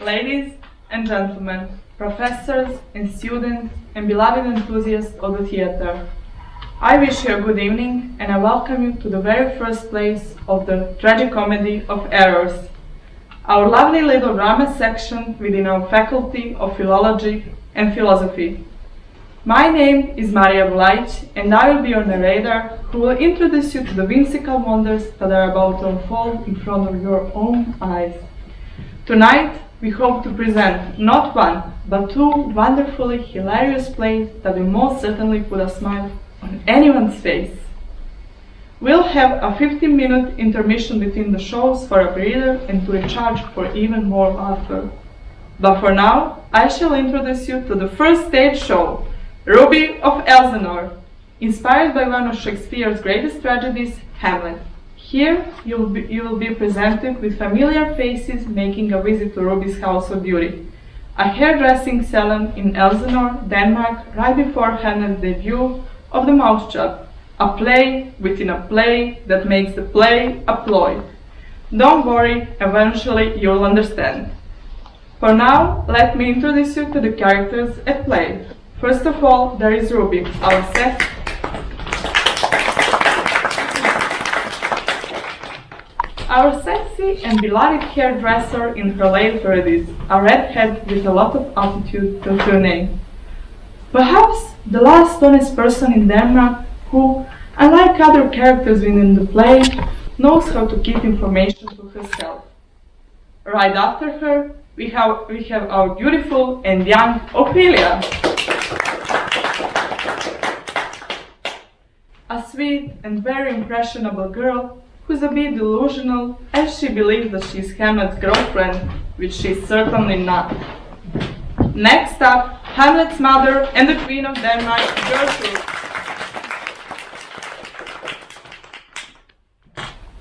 Ladies and gentlemen, professors and students and beloved enthusiasts of the theater, I wish you a good evening and I welcome you to the very first place of the Tragicomedy of Errors, our lovely little drama section within our Faculty of Philology and Philosophy. My name is Marija Bulajić and I will be your narrator who will introduce you to the whimsical wonders that are about to unfold in front of your own eyes. Tonight, we hope to present not one, but two wonderfully hilarious plays that will most certainly put a smile on anyone's face. We'll have a 15-minute intermission between the shows for a breather and to recharge for even more laughter. But for now, I shall introduce you to the first stage show, Ruby of Elsinore, inspired by one of Shakespeare's greatest tragedies, Hamlet. Here, you will be presented with familiar faces making a visit to Ruby's house of beauty, a hairdressing salon in Elsinore, Denmark, right before Hamlet's debut of The Mousetrap, a play within a play that makes the play a ploy. Don't worry, eventually you'll understand. For now, let me introduce you to the characters at play. First of all, there is Ruby, our sexy and beloved hairdresser in her late 30s, a redhead with a lot of attitude to her name. Perhaps the last honest person in Denmark who, unlike other characters within the play, knows how to keep information to herself. Right after her, we have our beautiful and young Ophelia. A sweet and very impressionable girl who's a bit delusional as she believes that she's Hamlet's girlfriend, which she's certainly not. Next up, Hamlet's mother and the Queen of Denmark, Gertrude.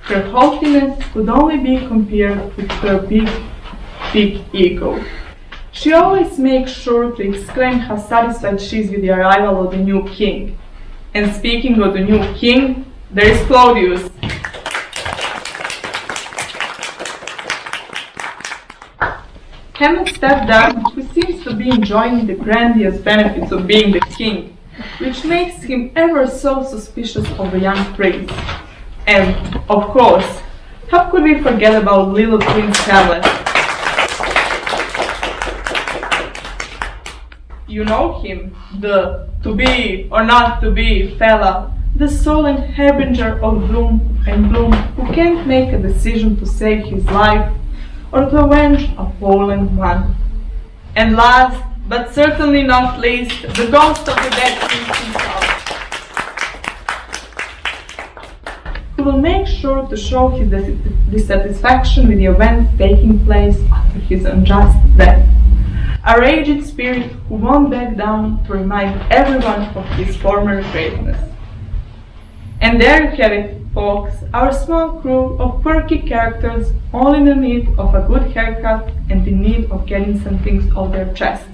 Her haughtiness could only be compared with her big ego. She always makes sure to exclaim how satisfied she is with the arrival of the new king. And speaking of the new king, there is Claudius. Hamlet's stepdad, who seems to be enjoying the grandiose benefits of being the king, which makes him ever so suspicious of the young prince. And, of course, how could we forget about little Prince Hamlet? You know him, the to be or not to be fella, the sullen harbinger of doom and gloom who can't make a decision to save his life or to avenge a fallen one. And last, but certainly not least, the ghost of the dead prince himself, who will make sure to show his dissatisfaction with the events taking place after his unjust death. A raging spirit who won't back down to remind everyone of his former greatness. And there you have it, folks, our small crew of quirky characters all in the need of a good haircut and in need of getting some things off their chests.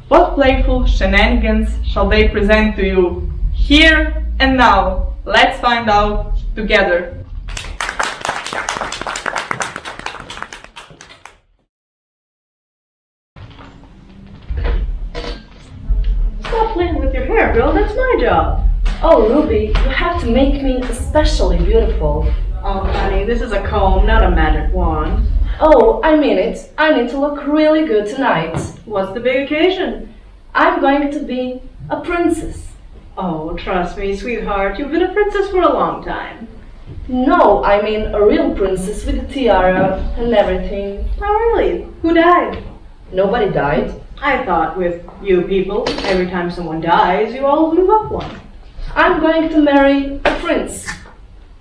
What playful shenanigans shall they present to you here and now? Let's find out together. Stop playing with your hair, girl. That's my job. Oh, Ruby, you have to make me especially beautiful. Oh, honey, this is a comb, not a magic wand. Oh, I mean it. I need to look really good tonight. What's the big occasion? I'm going to be a princess. Oh, trust me, sweetheart. You've been a princess for a long time. No, I mean a real princess with a tiara and everything. Oh, really? Who died? Nobody died. I thought with you people, every time someone dies, you all move up one. I'm going to marry a prince.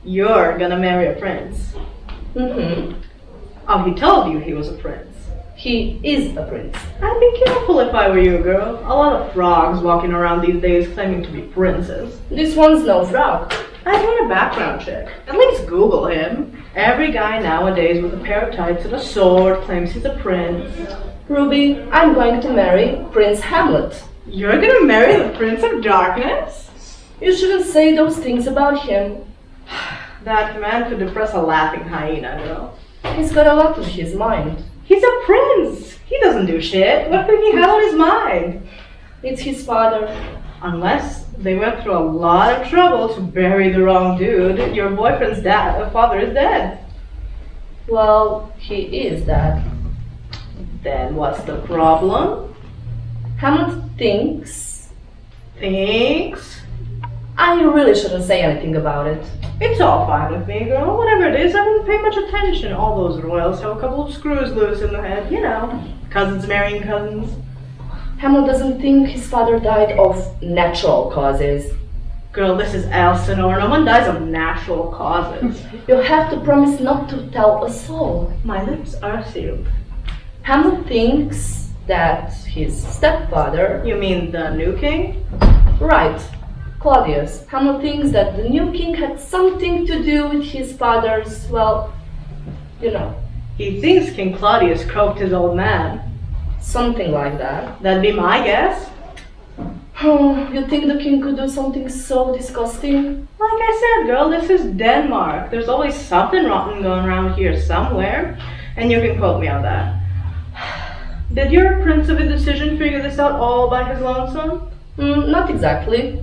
You're gonna marry a prince. Mm-hmm. Oh, he told you he was a prince. He is a prince. I'd be careful if I were you, girl. A lot of frogs walking around these days claiming to be princes. This one's no frog. I'd run a background check. At least Google him. Every guy nowadays with a pair of tights and a sword claims he's a prince. Ruby, I'm going to marry Prince Hamlet. You're gonna marry the Prince of Darkness? You shouldn't say those things about him. That man could depress a laughing hyena, girl. He's got a lot on his mind. He's a prince! He doesn't do shit. What could he have on his mind? It's his father. Unless they went through a lot of trouble to bury the wrong dude, your boyfriend's father is dead. Well, he is that. Then what's the problem? Hamlet thinks... Thinks? I really shouldn't say anything about it. It's all fine with me, girl. Whatever it is, I wouldn't pay much attention. All those royals have a couple of screws loose in the head, you know. Cousins marrying cousins. Hamlet doesn't think his father died of natural causes. Girl, this is Elsinore. No one dies of natural causes. You have to promise not to tell a soul. My lips are sealed. Hamlet thinks that his stepfather... You mean the new king? Right. Claudius. Hamlet thinks that the new king had something to do with his father's, well, you know. He thinks King Claudius croaked his old man. Something like that. That'd be my guess. Oh, you think the king could do something so disgusting? Like I said, girl, this is Denmark. There's always something rotten going around here somewhere. And you can quote me on that. Did your Prince of Indecision figure this out all by his lonesome? Not exactly.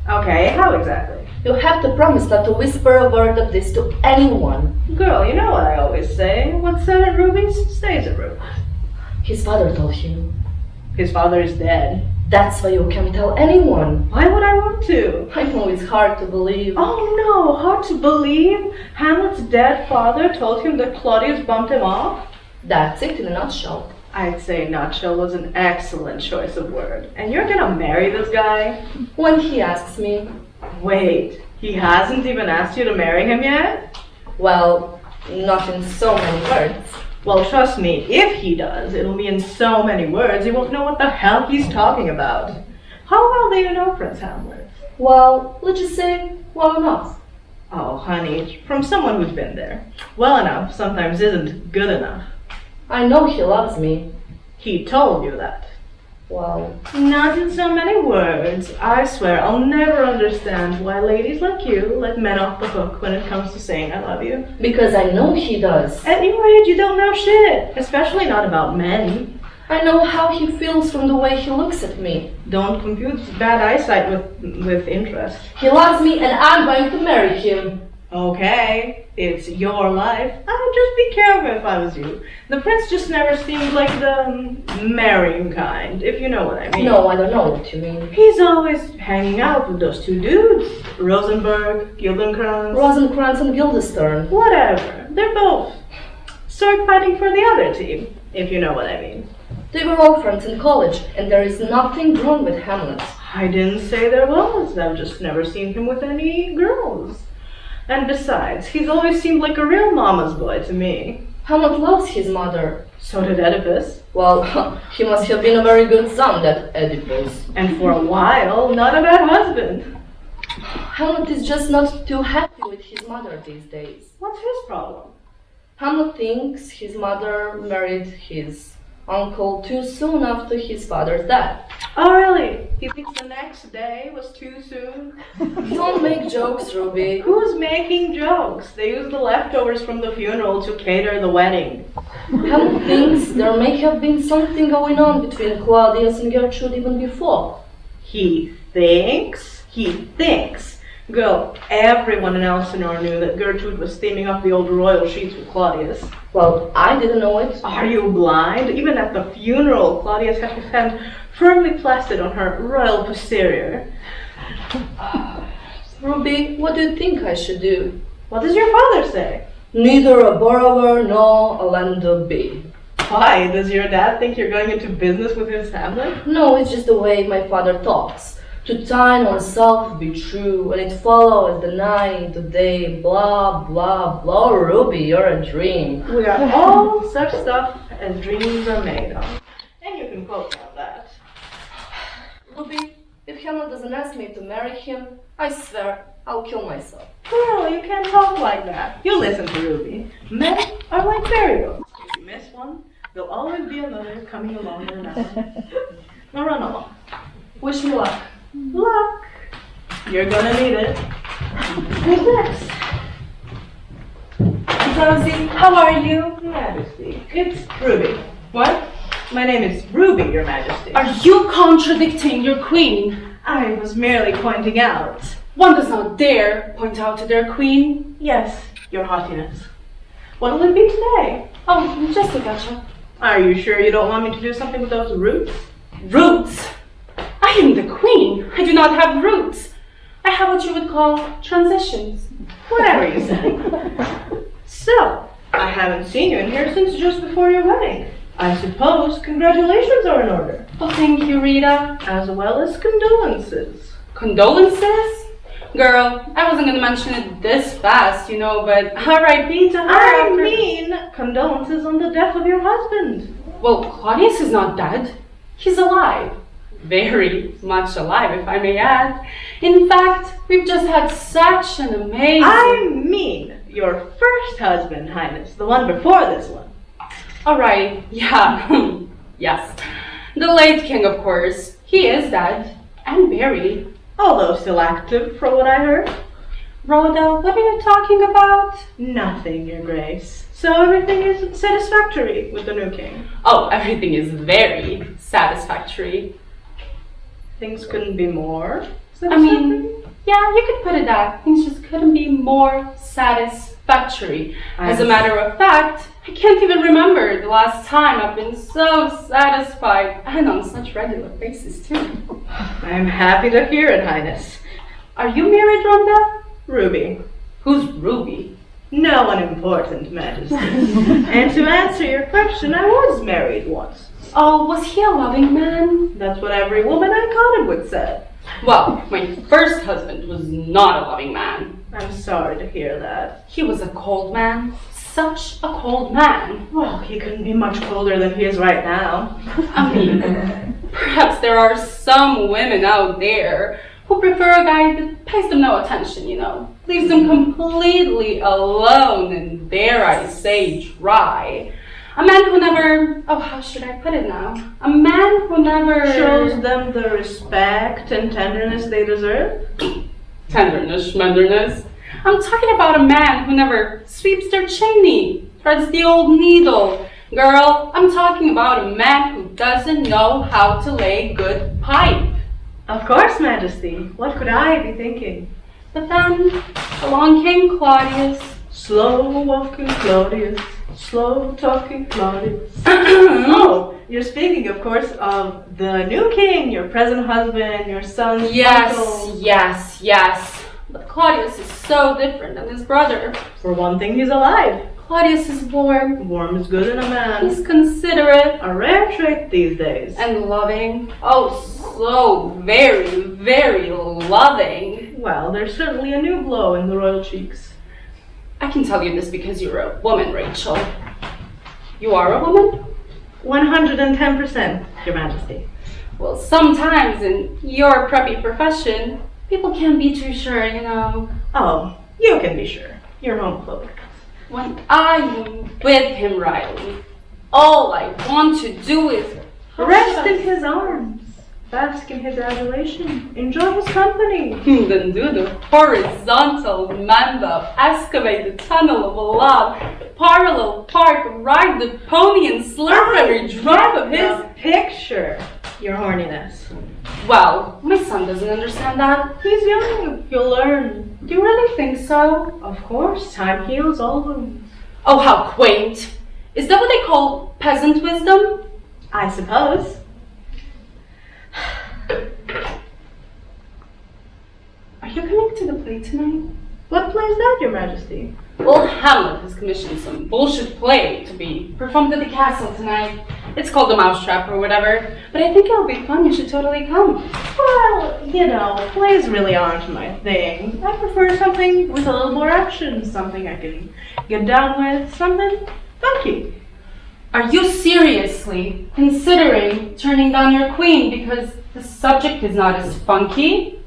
Okay, how exactly? You have to promise not to whisper a word of this to anyone. Girl, you know what I always say. What's said at Ruby's stays at Ruby's. His father told him. His father is dead. That's why you can't tell anyone. Why would I want to? I know it's hard to believe. Oh no, hard to believe? Hamlet's dead father told him that Claudius bumped him off? That's it in a nutshell. I'd say nutshell was an excellent choice of word. And you're gonna marry this guy? When he asks me. Wait, he hasn't even asked you to marry him yet? Well, not in so many words. Well, trust me, if he does, it'll be in so many words you won't know what the hell he's talking about. How well do you know Prince Hamlet? Well, let's just say, well enough. Oh, honey, from someone who's been there. Well enough sometimes isn't good enough. I know he loves me. He told you that. Well, Not in so many words. I swear I'll never understand why ladies like you let men off the hook when it comes to saying I love you. because I know he does. At your age, you don't know shit. Especially not about men. I know how he feels from the way he looks at me. Don't confuse bad eyesight with interest. He loves me and I'm going to marry him. Okay, it's your life. I'd just be careful if I was you. The prince just never seemed like the marrying kind, if you know what I mean. No, I don't know what you mean. He's always hanging out with those two dudes. Rosenberg, Guildenkrantz. Rosencrantz and Guildenstern. Whatever. They're both sword fighting for the other team, if you know what I mean. They were all friends in college, and there is nothing wrong with Hamlet. I didn't say there was. I've just never seen him with any girls. And besides, he's always seemed like a real mama's boy to me. Hamlet loves his mother. So did Oedipus. Well, he must have been a very good son, that Oedipus. And for a while, not a bad husband. Hamlet is just not too happy with his mother these days. What's his problem? Hamlet thinks his mother married his uncle too soon after his father's death. Oh, really? He thinks the next day was too soon? Don't make jokes, Ruby. Who's making jokes? They use the leftovers from the funeral to cater the wedding. Hamlet thinks there may have been something going on between Claudius and Gertrude even before. He thinks? He thinks. Girl, everyone in Elsinore knew that Gertrude was steaming up the old royal sheets with Claudius. Well, I didn't know it. Are you blind? Even at the funeral, Claudius had his hand firmly placed on her royal posterior. Ruby, what do you think I should do? What does your father say? Neither a borrower nor a lender be. Why? Does your dad think you're going into business with his Hamlet? No, it's just the way my father talks. To thine own self be true, and it follows the night, the day, blah, blah, blah. Oh, Ruby, you're a dream. We are all such stuff as dreams are made of. And you can quote me on that. Ruby, if Hamlet doesn't ask me to marry him, I swear I'll kill myself. Girl, you can't talk like that. You listen to Ruby. Men are like fairy books. If you miss one, there'll always be another coming along in another. Now run along. Wish me luck. Luck. You're gonna need it. Who's next? Rosie, how are you? Majesty. It's Ruby. What? My name is Ruby, Your Majesty. Are you contradicting your queen? I was merely pointing out. One does not dare point out to their queen. Yes, Your Haughtiness. What will it be today? Oh, just a gotcha. Are you sure you don't want me to do something with those roots? Roots? I am the queen. I do not have roots. I have what you would call transitions. Whatever you say. So, I haven't seen you in here since just before your wedding. I suppose congratulations are in order, Oh, thank you, Rita. as well as condolences. Condolences? Girl, I wasn't gonna mention it this fast, you know, but R.I.P. to her I after- mean, condolences on the death of your husband. Well, Claudius is not dead. He's alive. Very much alive, if I may add. In fact, we've just had such an amazing... I mean, your first husband, Highness, the one before this one. Alright, yeah, yes. The late king, of course. He is dead and buried. Although still active, from what I heard. Rhoda, what are you talking about? Nothing, Your Grace. So everything is satisfactory with the new king. Oh, everything is very satisfactory. Things couldn't be more I mean, yeah, you could put it that. Things just couldn't be more satisfactory. As a matter of fact, I can't even remember the last time I've been so satisfied, and on such regular basis too. I'm happy to hear it, Highness. Are you married, Rhoda? Ruby. Who's Ruby? No one important, Majesty. And to answer your question, I was married once. Oh, was he a loving man? That's what every woman I courted would say. Well, my first husband was not a loving man. I'm sorry to hear that. He was a cold man. Such a cold man. Well, he couldn't be much colder than he is right now. I mean, perhaps there are some women out there who prefer a guy that pays them no attention, you know, leaves them completely alone and, dare I say, dry. A man who never, oh, how should I put it now? A man who never... Shows them the respect and tenderness they deserve? Tenderness, schmenderness. I'm talking about a man who never sweeps their chimney, threads the old needle. Girl, I'm talking about a man who doesn't know how to lay good pipe. Of course, Majesty. What could I be thinking? But then, along came Claudius. Slow walking Claudius, slow talking Claudius. Oh, you're speaking, of course, of the new king, your present husband, your son's uncle. Yes. But Claudius is so different than his brother. For one thing, he's alive. Claudius is warm. Warm is good in a man. He's considerate. A rare trait these days. And loving. Oh, so very, very loving. Well, there's certainly a new glow in the royal cheeks. I can tell you this because you're a woman, Rachel. You are a woman? 110%, Your Majesty. Well, sometimes in your preppy profession, people can't be too sure, you know. Oh, you can be sure. You're homophobic. When I'm with him, Riley, all I want to do is Rest in his arms. Bask in his adulation. Enjoy his company. Then do the horizontal mambo, excavate the tunnel of love, parallel park, ride the pony and slurp every drop of his... The picture, Your horniness. Well, my son doesn't understand that. He's young. He'll learn. Do you really think so? Of course, time heals all wounds. Oh, how quaint. Is that what they call peasant wisdom? I suppose. Are you coming to the play tonight? What play is that, Your Majesty? Well, Hamlet has commissioned some bullshit play to be performed at the castle tonight. It's called The Mousetrap or whatever, but I think it'll be fun. You should totally come. Well, you know, plays really aren't my thing. I prefer something with a little more action, something I can get down with, something funky. Are you seriously considering turning down your queen because the subject is not as funky?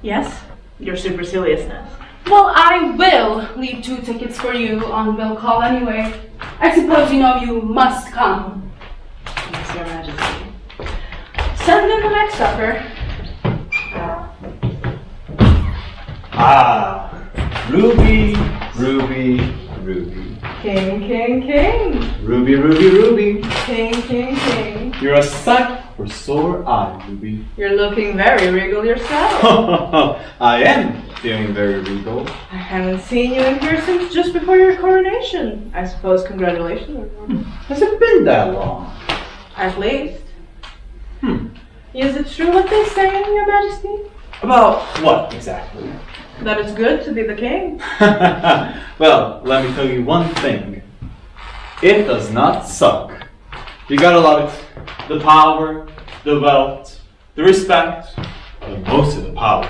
Yes, your superciliousness. Well, I will leave 2 tickets for you on bill call anyway. I suppose you know you must come. Yes, Your Majesty. Send in the next supper. Ah, Ruby, Ruby, Ruby. King, king, king. Ruby, Ruby, Ruby. King, king, king. You're a sight for sore eye, Ruby. You're looking very regal yourself. I am feeling very regal. I haven't seen you in here since just before your coronation. I suppose congratulations. Has it been that long? At least. Is it true what they say, Your Majesty? About what exactly? That it's good to be the king? Well, let me tell you one thing. It does not suck. You gotta love it. The power, the wealth, the respect, and most of the power.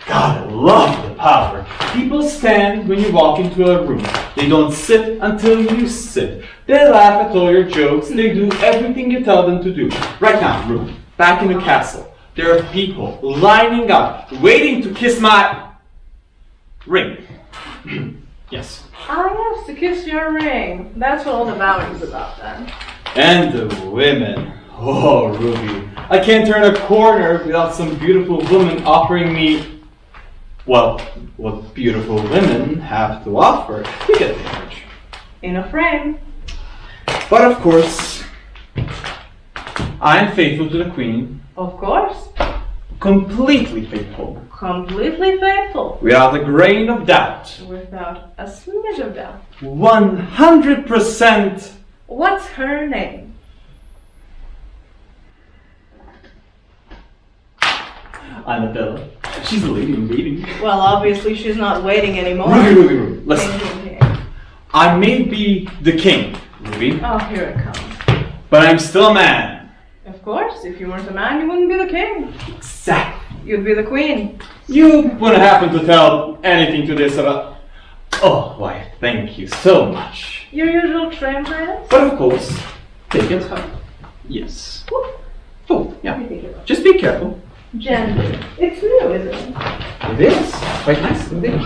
God, I love the power. People stand when you walk into a room. They don't sit until you sit. They laugh at all your jokes. They do everything you tell them to do. Right now, Ruby, back in the castle, there are people lining up, waiting to kiss my ring. Yes. Ah, yes, to kiss your ring. That's what all the bowing's about then. And the women. Oh, Ruby. I can't turn a corner without some beautiful woman offering me, well, what beautiful women have to offer. You get the image. In a frame. But of course, I am faithful to the Queen. Of course. Completely faithful. Completely faithful. Without a grain of doubt. Without a smidge of doubt. 100%. What's her name? Annabella. She's a lady in waiting. Well, obviously she's not waiting anymore. Ruby. Listen. King, king, king. I may be the king, Ruby, Oh, here it comes. but I'm still a man. Of course, if you weren't a man, you wouldn't be the king. Exactly. You'd be the queen. You wouldn't happen to tell anything to this about... Oh, why, thank you so much. Your usual trim, Highness? But of course, take it. Yes. Oh, yeah. Just be careful. Gently. It's new, isn't it? It is. Quite nice indeed.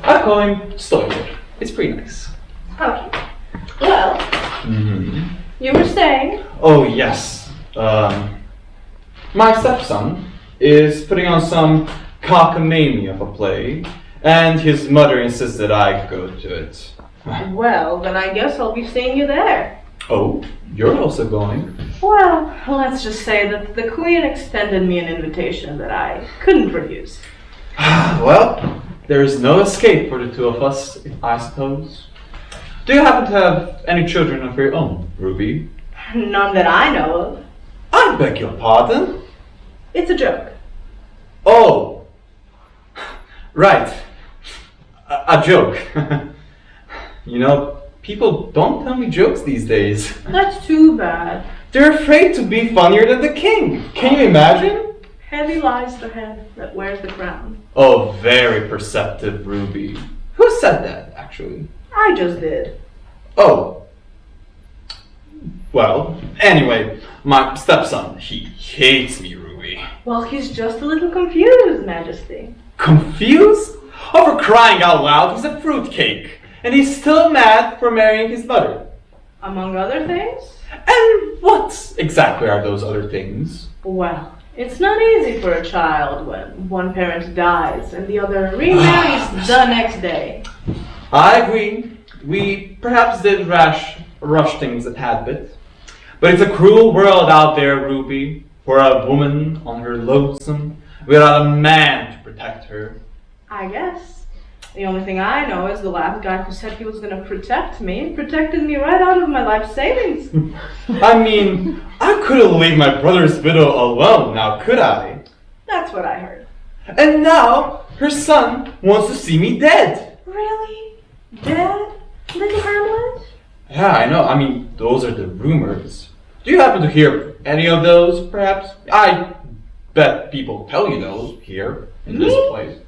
I'm going story. It's pretty nice. Okay. Well, you were saying? Oh, yes. My stepson is putting on some cockamamie of a play, and his mother insists that I go to it. Well, then I guess I'll be seeing you there. Oh, you're also going? Well, let's just say that the Queen extended me an invitation that I couldn't refuse. Well, there is no escape for the two of us, I suppose. Do you happen to have any children of your own, Ruby? None that I know of. I beg your pardon? It's a joke. Oh, right. A joke. You know, people don't tell me jokes these days. That's too bad. They're afraid to be funnier than the king. Can you imagine? Heavy lies the head that wears the crown. Oh, very perceptive, Ruby. Who said that, actually? I just did. Oh. Well, anyway, my stepson, he hates me, Ruby. Well, he's just a little confused, Majesty. Confused? Oh, for crying out loud, he's a fruitcake. And he's still mad for marrying his mother. Among other things? And what exactly are those other things? Well, it's not easy for a child when one parent dies and the other remarries the next day. I agree. We perhaps did rush things a tad bit. But it's a cruel world out there, Ruby, for a woman on her lonesome without a man to protect her. I guess. The only thing I know is the last guy who said he was going to protect me protected me right out of my life savings. I mean, I couldn't leave my brother's widow alone, now could I? That's what I heard. And now her son wants to see me dead. Really? Dead? Little Hamlet? Yeah, I know. I mean, those are the rumors. Do you happen to hear any of those, perhaps? I bet people tell you those here in this place.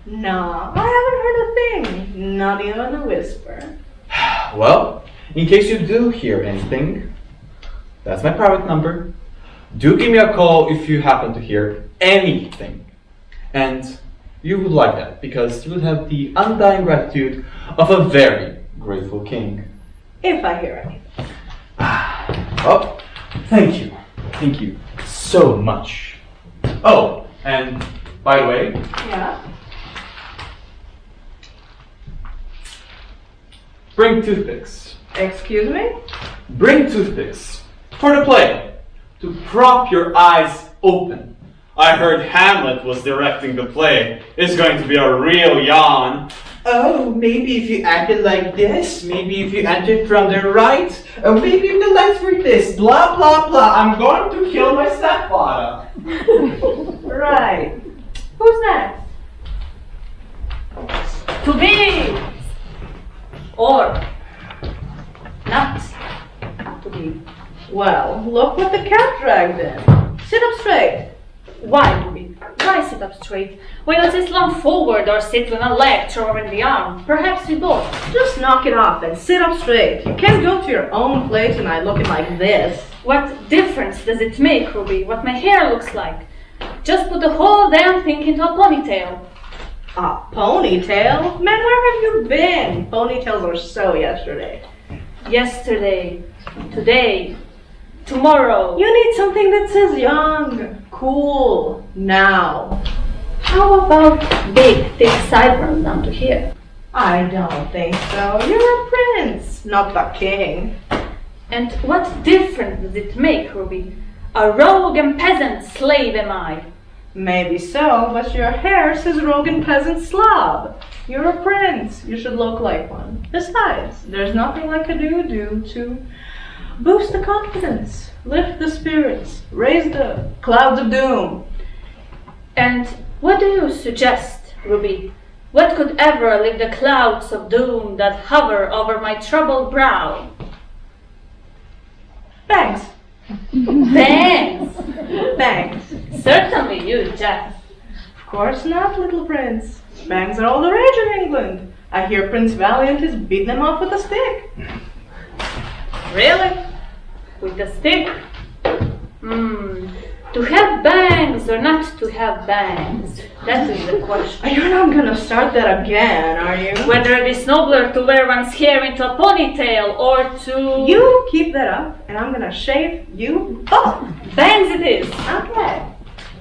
No, I haven't heard a thing. Not even a whisper. Well, in case you do hear anything, that's my private number. Do give me a call if you happen to hear anything. And you would like that, because you would have the undying gratitude of a very grateful king. If I hear anything. Oh, thank you. Thank you so much. Oh, and by the way, Yeah? bring toothpicks. Excuse me? Bring toothpicks for the play, to prop your eyes open. I heard Hamlet was directing the play. It's going to be a real yawn. Oh, maybe if you acted like this, maybe if you entered from the right, or maybe if the lines were this, blah blah blah. I'm going to kill my stepfather. Right. Who's next? To be! Or not to be. Well, look what the cat dragged in. Sit up straight. Why, Ruby? Why sit up straight? Why not sit long forward or sit on a leg or in the arm? Perhaps we both. Just knock it off and sit up straight. You can't go to your own play tonight looking like this. What difference does it make, Ruby, what my hair looks like? Just put the whole damn thing into a ponytail. A ponytail? Man, where have you been? Ponytails are so yesterday. Yesterday, today, tomorrow. You need something that says young, cool, now. How about big, thick sideburns down to here? I don't think so. You're a prince, not the king. And what difference does it make, Ruby? A rogue and peasant slave am I. Maybe so, but your hair says rogue and peasant slob. You're a prince. You should look like one. Besides, there's nothing like a do to boost the confidence, lift the spirits, raise the clouds of doom. And what do you suggest, Ruby? What could ever lift the clouds of doom that hover over my troubled brow? Thanks. Thanks! Thanks. Certainly you jest. Of course not, little prince. Bangs are all the rage in England. I hear Prince Valiant is beating them off with a stick. Really? With a stick? To have bangs or not to have bangs? That is the question. You're not gonna start that again, are you? Whether it is nobler to wear one's hair into a ponytail or to... You keep that up, and I'm gonna shave you both. Bangs it is. Okay.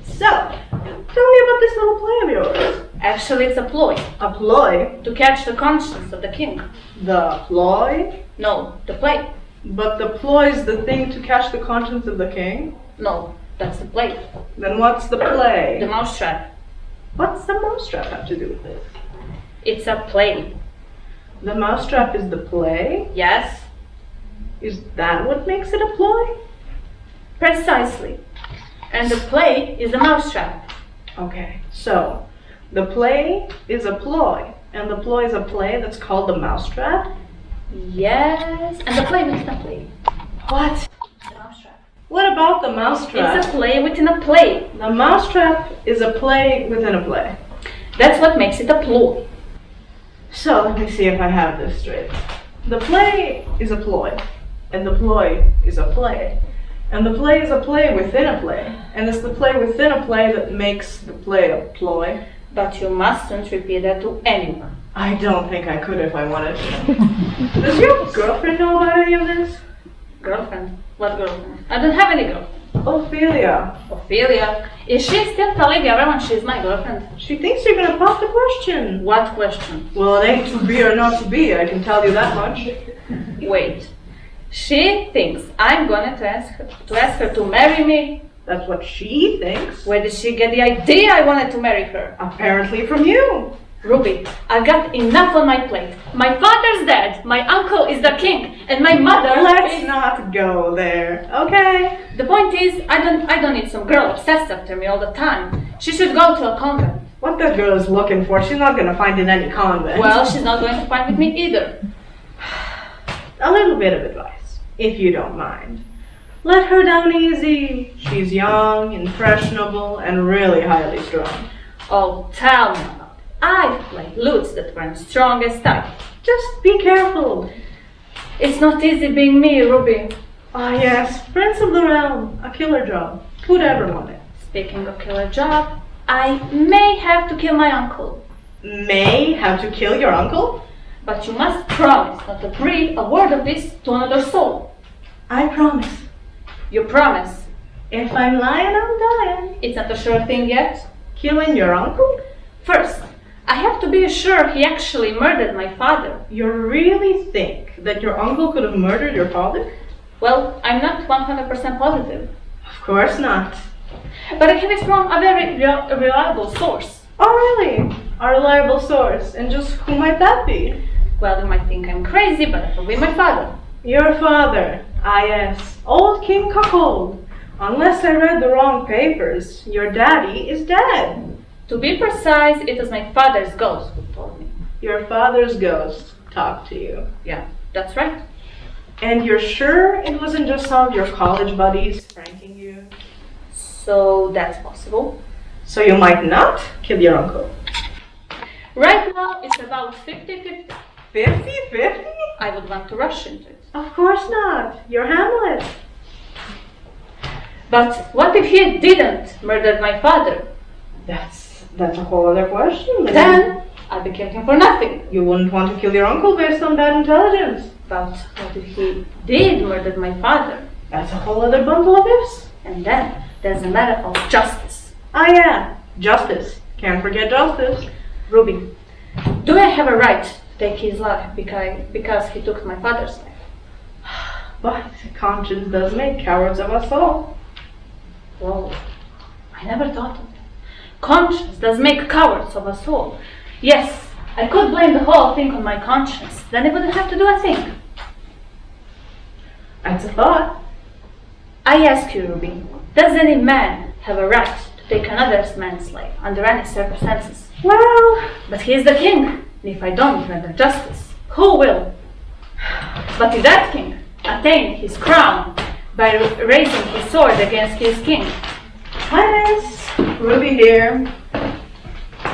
So, tell me about this little play of yours. Actually, it's a ploy. A ploy? To catch the conscience of the king. The ploy? No, the play. But the ploy's the thing to catch the conscience of the king? No, that's the play. Then what's the play? The mousetrap. What's the mousetrap have to do with this? It's a play. The mousetrap is the play? Yes, Is that what makes it a ploy? precisely. And the play is the mousetrap. Okay, so the play is a ploy, and the ploy is a play that's called the mousetrap? Yes, and the play within a play. What? The mousetrap. What about the mousetrap? It's a play within a play. The mousetrap is a play within a play. That's what makes it a ploy. So let me see if I have this straight. The play is a ploy, and the ploy is a play. And the play is a play within a play. And it's the play within a play that makes the play a ploy. But you mustn't repeat that to anyone. I don't think I could if I wanted to. Does your girlfriend know about any of this? Girlfriend? What girlfriend? I don't have any girlfriend. Ophelia. Ophelia? Is she still telling everyone she's my girlfriend? She thinks you're gonna pop the question. What question? Well, it ain't to be or not to be, I can tell you that much. Wait. She thinks I'm going to ask her to marry me? That's what she thinks. Where did she get the idea I wanted to marry her? Apparently from you. Ruby, I've got enough on my plate. My father's dead, my uncle is the king, and my mother Let's is... not go there, okay? The point is, I don't need some girl obsessed after me all the time. She should go to a convent. What that girl is looking for, she's not gonna find in any convent. Well, she's not going to find with me either. A little bit of advice, if you don't mind. Let her down easy. She's young, impressionable, and really highly strung. Oh, tell me about it. I've played lutes that weren't strong as type. Just be careful. It's not easy being me, Ruby. Ah, yes, Prince of the Realm, a killer job. Who'd ever want it? Speaking of killer job, I may have to kill my uncle. May have to kill your uncle? But you must promise not to breathe a word of this to another soul. I promise. You promise. If I'm lying, I'm dying. It's not a sure thing yet. Killing your uncle? First, I have to be sure he actually murdered my father. You really think that your uncle could have murdered your father? Well, I'm not 100% positive. Of course not. But I have it from a very reliable source. Oh, really? A reliable source. And just who might that be? Well, you might think I'm crazy, but it will be my father. Your father. Ah, yes. Old King Cuckold. Unless I read the wrong papers, your daddy is dead. To be precise, it was my father's ghost who told me. Your father's ghost talked to you. Yeah, that's right. And you're sure it wasn't just some of your college buddies pranking you? So that's possible. So you might not kill your uncle? Right now, it's about 50-50. 50-50? I would want to rush into it. Of course not. You're Hamlet. But what if he didn't murder my father? That's a whole other question. Then I'd be killing him for nothing. You wouldn't want to kill your uncle based on bad intelligence. But what if he did murder my father? That's a whole other bundle of ifs. And then there's a matter of justice. Ah, yeah. Justice. Can't forget justice. Ruby, do I have a right to take his life because he took my father's life? But conscience does make cowards of us all. Whoa, I never thought of that. Conscience does make cowards of us all. Yes, I could blame the whole thing on my conscience. Then I wouldn't have to do a thing. That's a thought. I ask you, Ruby, does any man have a right to take another man's life under any circumstances? Well, but he is the king, and if I don't render justice, who will? But if that king attain his crown by raising his sword against his king, Highness, Ruby here.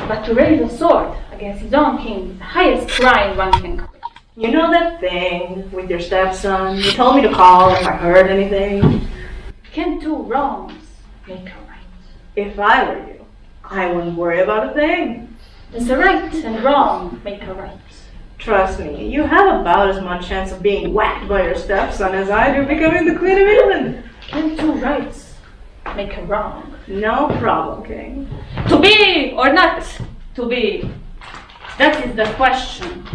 but to raise a sword against his own king is the highest crime one can commit. You know that thing with your stepson? You told me to call if I heard anything. Can two wrongs make a right? If I were you, I wouldn't worry about a thing. Does the right and wrong make a right? Trust me, you have about as much chance of being whacked by your stepson as I do becoming the Queen of England. Can two rights make a wrong? No problem, King. To be or not to be? That is the question.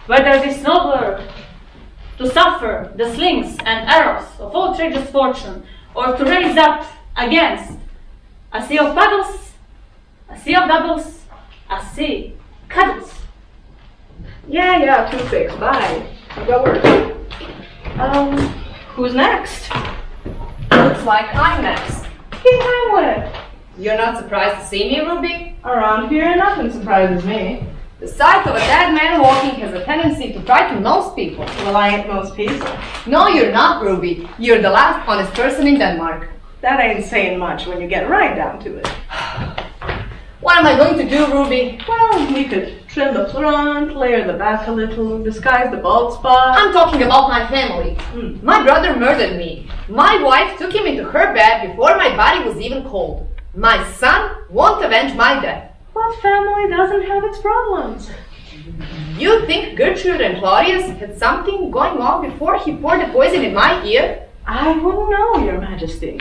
Whether it is nobler to suffer the slings and arrows of outrageous fortune, or to raise up against a sea of paddles, a sea of doubles, a sea cuddles. Yeah, 2-6, bye. I've got work. Who's next? Looks like I'm next. King Hamlet. You're not surprised to see me, Ruby? Around here, nothing surprises me. The sight of a dead man walking has a tendency to frighten most people. Well, I ain't most people. No, you're not, Ruby. You're the last honest person in Denmark. That ain't saying much when you get right down to it. What am I going to do, Ruby? Well, we could trim the front, layer the back a little, disguise the bald spot. I'm talking about my family. My brother murdered me. My wife took him into her bed before my body was even cold. My son won't avenge my death. What family doesn't have its problems? You think Gertrude and Claudius had something going on before he poured the poison in my ear? I wouldn't know, Your Majesty.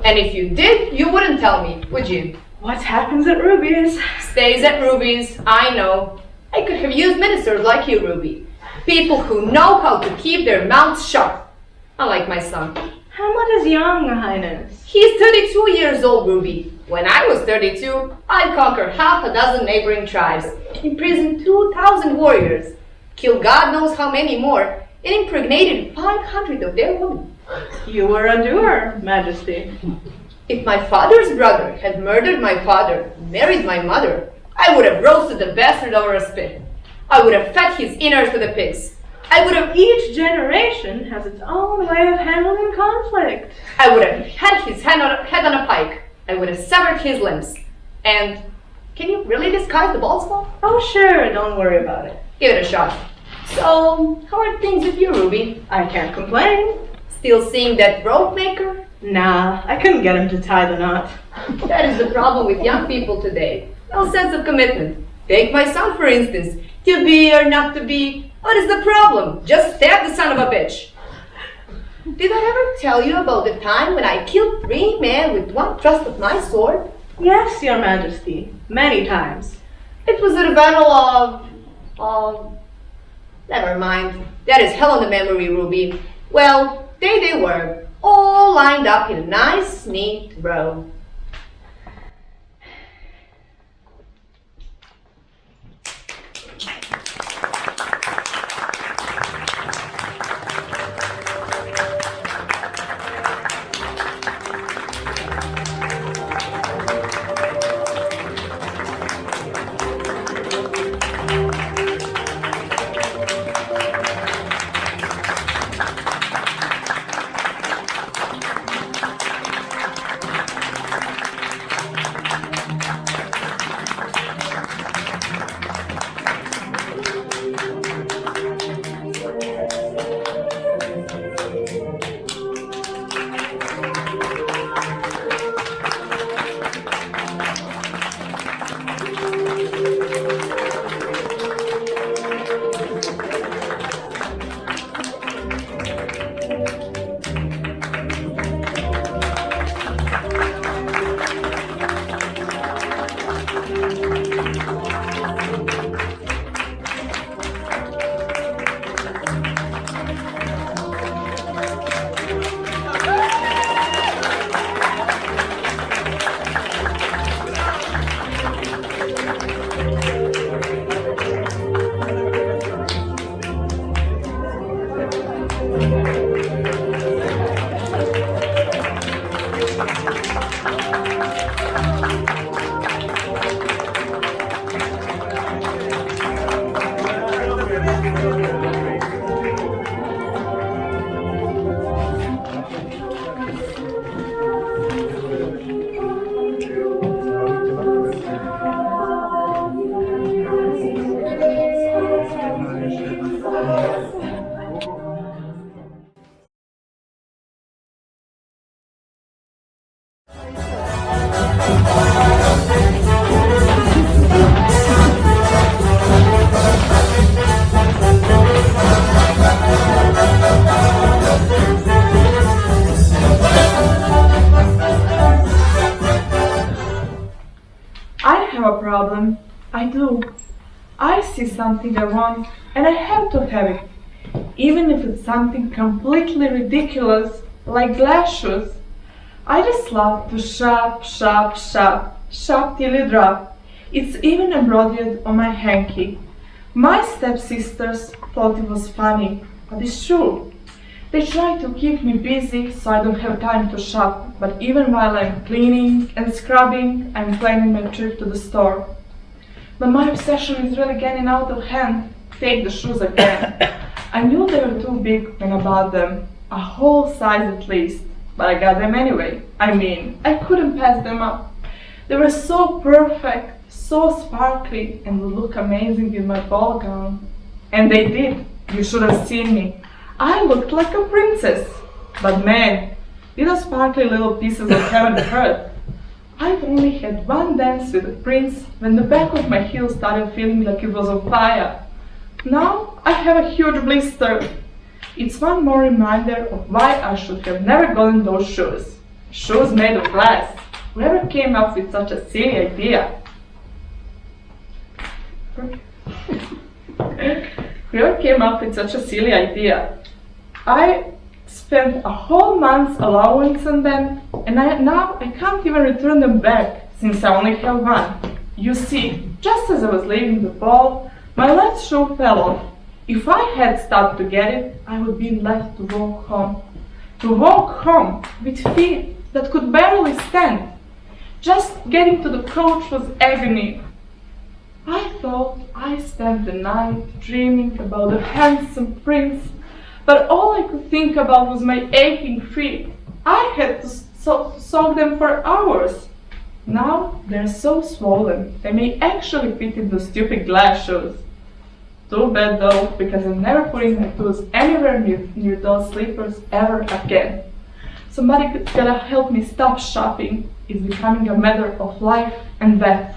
And if you did, you wouldn't tell me, would you? What happens at Ruby's? Stays at Ruby's, I know. I could have used ministers like you, Ruby. People who know how to keep their mouths shut. Unlike my son. Hamlet is young, Your Highness. He's 32 years old, Ruby. When I was 32, I conquered half a dozen neighboring tribes, imprisoned 2,000 warriors, killed God knows how many more, and impregnated 500 of their women. You were a doer, Majesty. If my father's brother had murdered my father, married my mother, I would have roasted the bastard over a spit. I would have fed his innards to the pigs. I would have Each generation has its own way of handling conflict. I would have had his head on a pike. I would have severed his limbs. And can you really disguise the bald spot? Oh, sure, don't worry about it. Give it a shot. So, how are things with you, Ruby? I can't complain. Still seeing that rope maker? Nah, I couldn't get him to tie the knot. That is the problem with young people today. No sense of commitment. Take my son, for instance. To be or not to be, what is the problem? Just stab the son of a bitch. Did I ever tell you about the time when I killed 3 men with one thrust of my sword? Yes, Your Majesty, many times. It was at the battle of... Never mind. That is hell on the memory, Ruby. Well, they were, all lined up in a nice, neat row. Problem. I do. I see something I want and I have to have it. Even if it's something completely ridiculous, like glass shoes. I just love to shop, shop, shop, shop till you drop. It's even embroidered on my hanky. My stepsisters thought it was funny, but it's true. They try to keep me busy so I don't have time to shop, but even while I'm cleaning and scrubbing, I'm planning my trip to the store. But my obsession is really getting out of hand. Take the shoes again. I knew they were too big when I bought them, a whole size at least, but I got them anyway. I mean, I couldn't pass them up. They were so perfect, so sparkly, and would look amazing in my ball gown. And they did. You should have seen me. I looked like a princess. But man, did those sparkly little pieces of heaven hurt. I'd only had one dance with the prince when the back of my heel started feeling like it was on fire. Now I have a huge blister. It's one more reminder of why I should have never gotten those shoes. Shoes made of glass. Whoever came up with such a silly idea? Whoever came up with such a silly idea? I spent a whole month's allowance on them, and now I can't even return them back, since I only have one. You see, just as I was leaving the ball, my left shoe fell off. If I had stopped to get it, I would be left to walk home. To walk home with feet that could barely stand. Just getting to the coach was agony. I thought I spent the night dreaming about the handsome prince, but all I could think about was my aching feet. I had to soak them for hours. Now they're so swollen, they may actually fit in the stupid glass shoes. Too bad though, because I'm never putting my toes anywhere near those slippers ever again. Somebody gotta help me stop shopping. It's becoming a matter of life and death.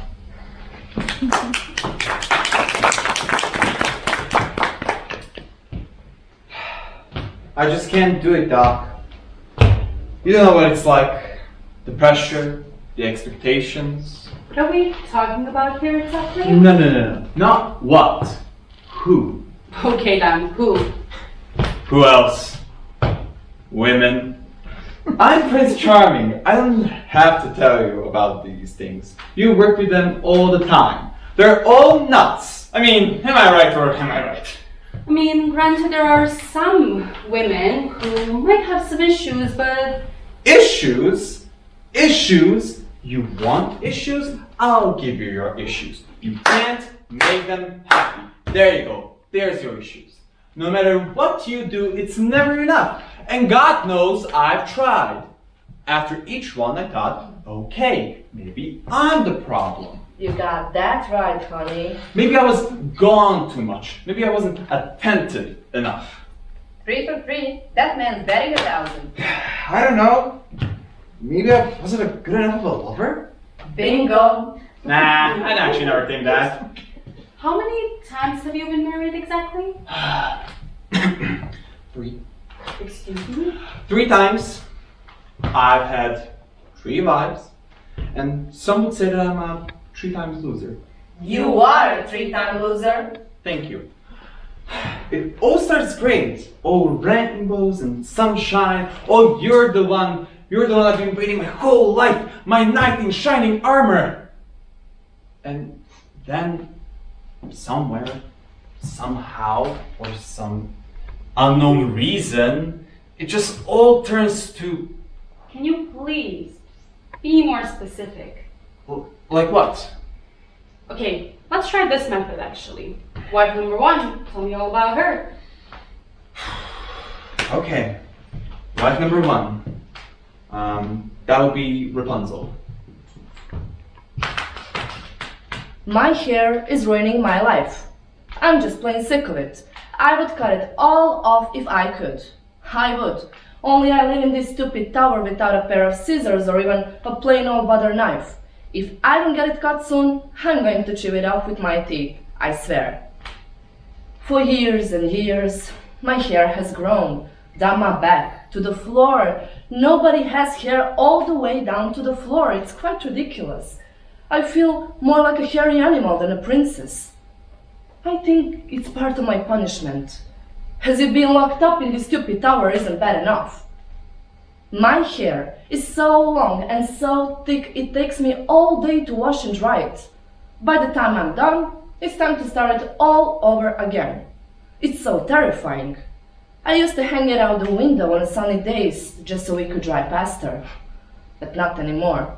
I just can't do it, Doc. You don't know what it's like. The pressure, the expectations. What are we talking about here exactly? No. Not what. Who. Okay then, who? Who else? Women. I'm Prince Charming. I don't have to tell you about these things. You work with them all the time. They're all nuts. I mean, am I right or am I right? I mean, granted, there are some women who might have some issues, but... Issues? Issues? You want issues? I'll give you your issues. You can't make them happy. There you go. There's your issues. No matter what you do, it's never enough. And God knows I've tried. After each one, I thought, okay, maybe I'm the problem. You got that right, honey. Maybe I was gone too much. Maybe I wasn't attentive enough. 3 for 3. That man's betting 1,000. I don't know. Maybe I wasn't a good enough of a lover? Bingo. Nah, I'd actually never think that. How many times have you been married exactly? 3. Excuse me? 3 times. I've had 3 wives. And some would say that I'm a 3 times loser. You are a 3-time loser. Thank you. It all starts great. All rainbows and sunshine. Oh, you're the one I've been waiting my whole life. My knight in shining armor. And then, somewhere, somehow, for some unknown reason, it just all turns to... Can you please be more specific? Like what? Okay, let's try this method actually. Wife number 1, tell me all about her. Okay. Wife number 1. That would be Rapunzel. My hair is ruining my life. I'm just plain sick of it. I would cut it all off if I could. I would. Only I live in this stupid tower without a pair of scissors or even a plain old butter knife. If I don't get it cut soon, I'm going to chew it off with my teeth, I swear. For years and years, my hair has grown down my back to the floor. Nobody has hair all the way down to the floor. It's quite ridiculous. I feel more like a hairy animal than a princess. I think it's part of my punishment. As if being locked up in this stupid tower isn't bad enough. My hair is so long and so thick it takes me all day to wash and dry it. By the time I'm done, it's time to start it all over again. It's so terrifying. I used to hang it out the window on sunny days just so it could dry faster. But not anymore.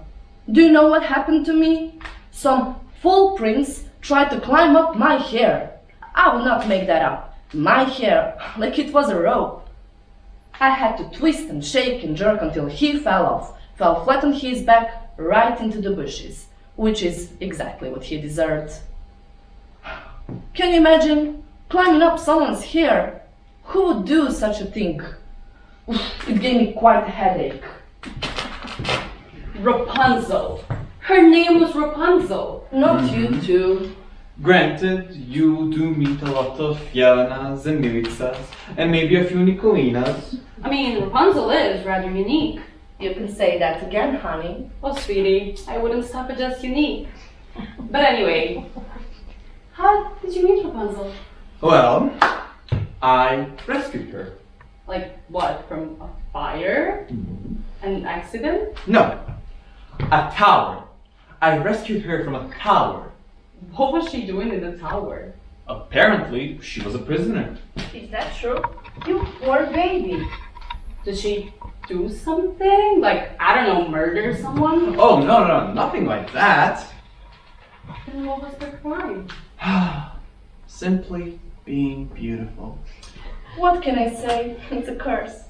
Do you know what happened to me? Some fool prince tried to climb up my hair. I will not make that up. My hair, like it was a rope. I had to twist and shake and jerk until he fell flat on his back right into the bushes, which is exactly what he deserved. Can you imagine climbing up someone's hair? Who would do such a thing? It gave me quite a headache. Rapunzel. Her name was Rapunzel. Not you two. Granted, you do meet a lot of Jelenas and Militsas, and maybe a few Nicolinas. I mean, Rapunzel is rather unique. You can say that again, honey. Oh, sweetie, I wouldn't stop at just unique. But anyway, how did you meet Rapunzel? Well, I rescued her. Like what, from a fire? An accident? No, a tower. I rescued her from a tower. What was she doing in the tower? Apparently, she was a prisoner. Is that true? You poor baby. Did she do something? Like, I don't know, murder someone? Oh, no, nothing like that. And what was her crime? Simply being beautiful. What can I say? It's a curse.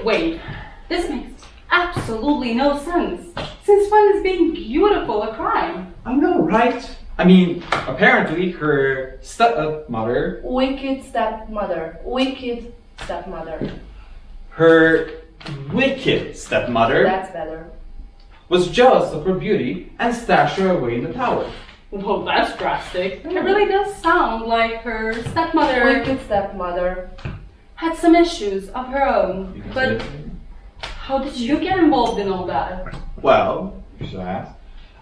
Wait, this makes absolutely no sense. Since when is being beautiful a crime? I know, right? I mean, apparently her stepmother, Wicked stepmother. Wicked stepmother. her wicked stepmother, That's better. was jealous of her beauty and stashed her away in the tower. Well, that's drastic. It really does sound like her stepmother Wicked stepmother. had some issues of her own. You can say But it. how did you get involved in all that? Well, you should ask.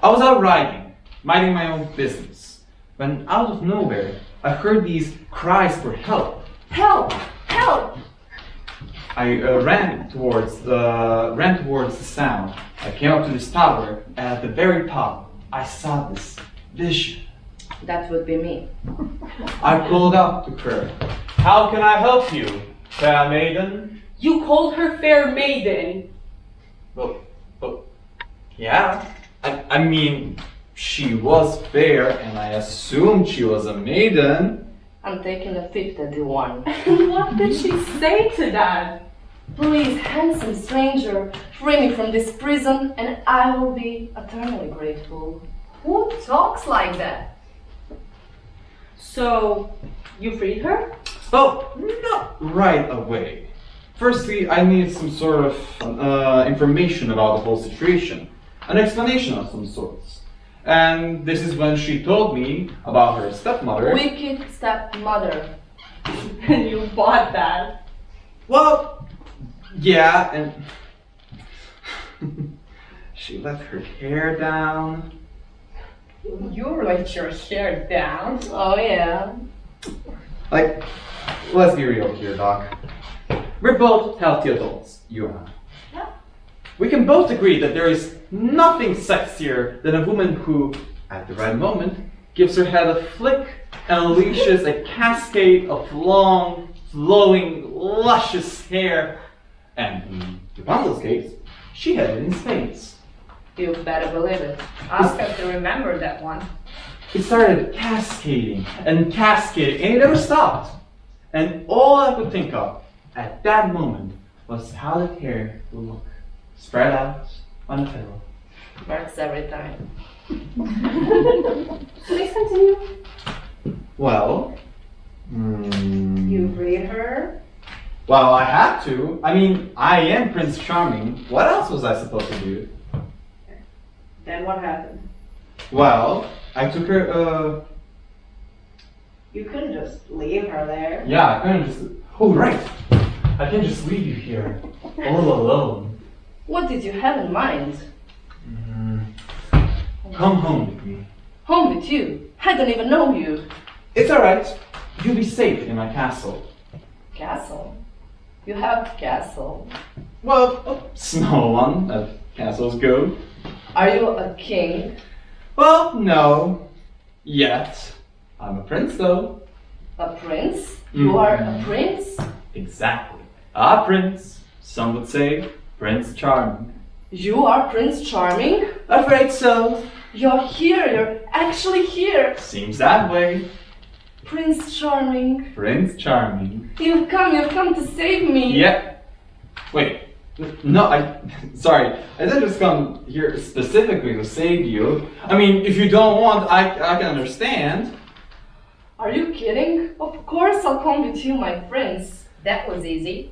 I was out riding, minding my own business, when out of nowhere I heard these cries for help. Help! Help! I ran towards the sound. I came up to this tower, and at the very top, I saw this vision. That would be me. I called out to her. How can I help you, fair maiden? You called her fair maiden. Well, yeah. I mean, she was fair, and I assumed she was a maiden. I'm taking the fifth at the one. And what did she say to that? Please, handsome stranger, free me from this prison, and I will be eternally grateful. Who talks like that? So, you freed her? Well, not right away. Firstly, I needed some sort of information about the whole situation, an explanation of some sorts. And this is when she told me about her stepmother. Wicked stepmother. And you bought that. Well, yeah, and she let her hair down. You let your hair down? Oh, yeah. Like, let's be real here, Doc. We're both healthy adults, you and I. Yeah. We can both agree that there is nothing sexier than a woman who, at the right moment, gives her head a flick and unleashes a cascade of long, flowing, luscious hair. And in Rapunzel's case, she had it in spades. You better believe it. I'll have to remember that one. It started cascading and cascading, and it never stopped. And all I could think of at that moment was how that hair would look spread out on a pillow. Works every time. Please continue. Well, You read her? well, I had to. I mean, I am Prince Charming. What else was I supposed to do? Then what happened? Well, I took her, You couldn't just leave her there. yeah, I couldn't just, oh right, I can't just leave you here, all alone. What did you have in mind? Come home with me. Home with you? I don't even know you. It's alright, you'll be safe in my castle. Castle? You have castle. Well, a small one, as castles go. Are you a king? Well, no, yet. I'm a prince though. A prince? You are a prince? Exactly. A prince. Some would say Prince Charming. You are Prince Charming? Afraid so. You're here, you're actually here. Seems that way. Prince Charming. Prince Charming. You've come to save me. Yep. Wait. No, sorry. I didn't just come here specifically to save you. I mean, if you don't want, I can understand. Are you kidding? Of course I'll come with you, my prince. That was easy.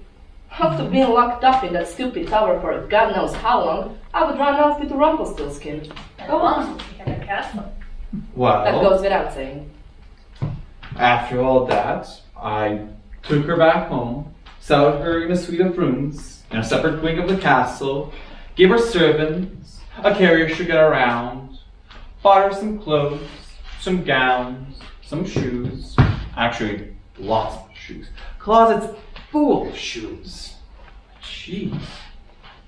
After being locked up in that stupid tower for God knows how long, I would run off with Rumpelstiltskin. Go on, we have a castle. Well, That goes without saying. after all that, I took her back home, settled her in a suite of rooms, in a separate wing of the castle, gave her servants, a carriage to get around, bought her some clothes, some gowns, some shoes, actually lots of shoes, closets full of shoes. Jeez.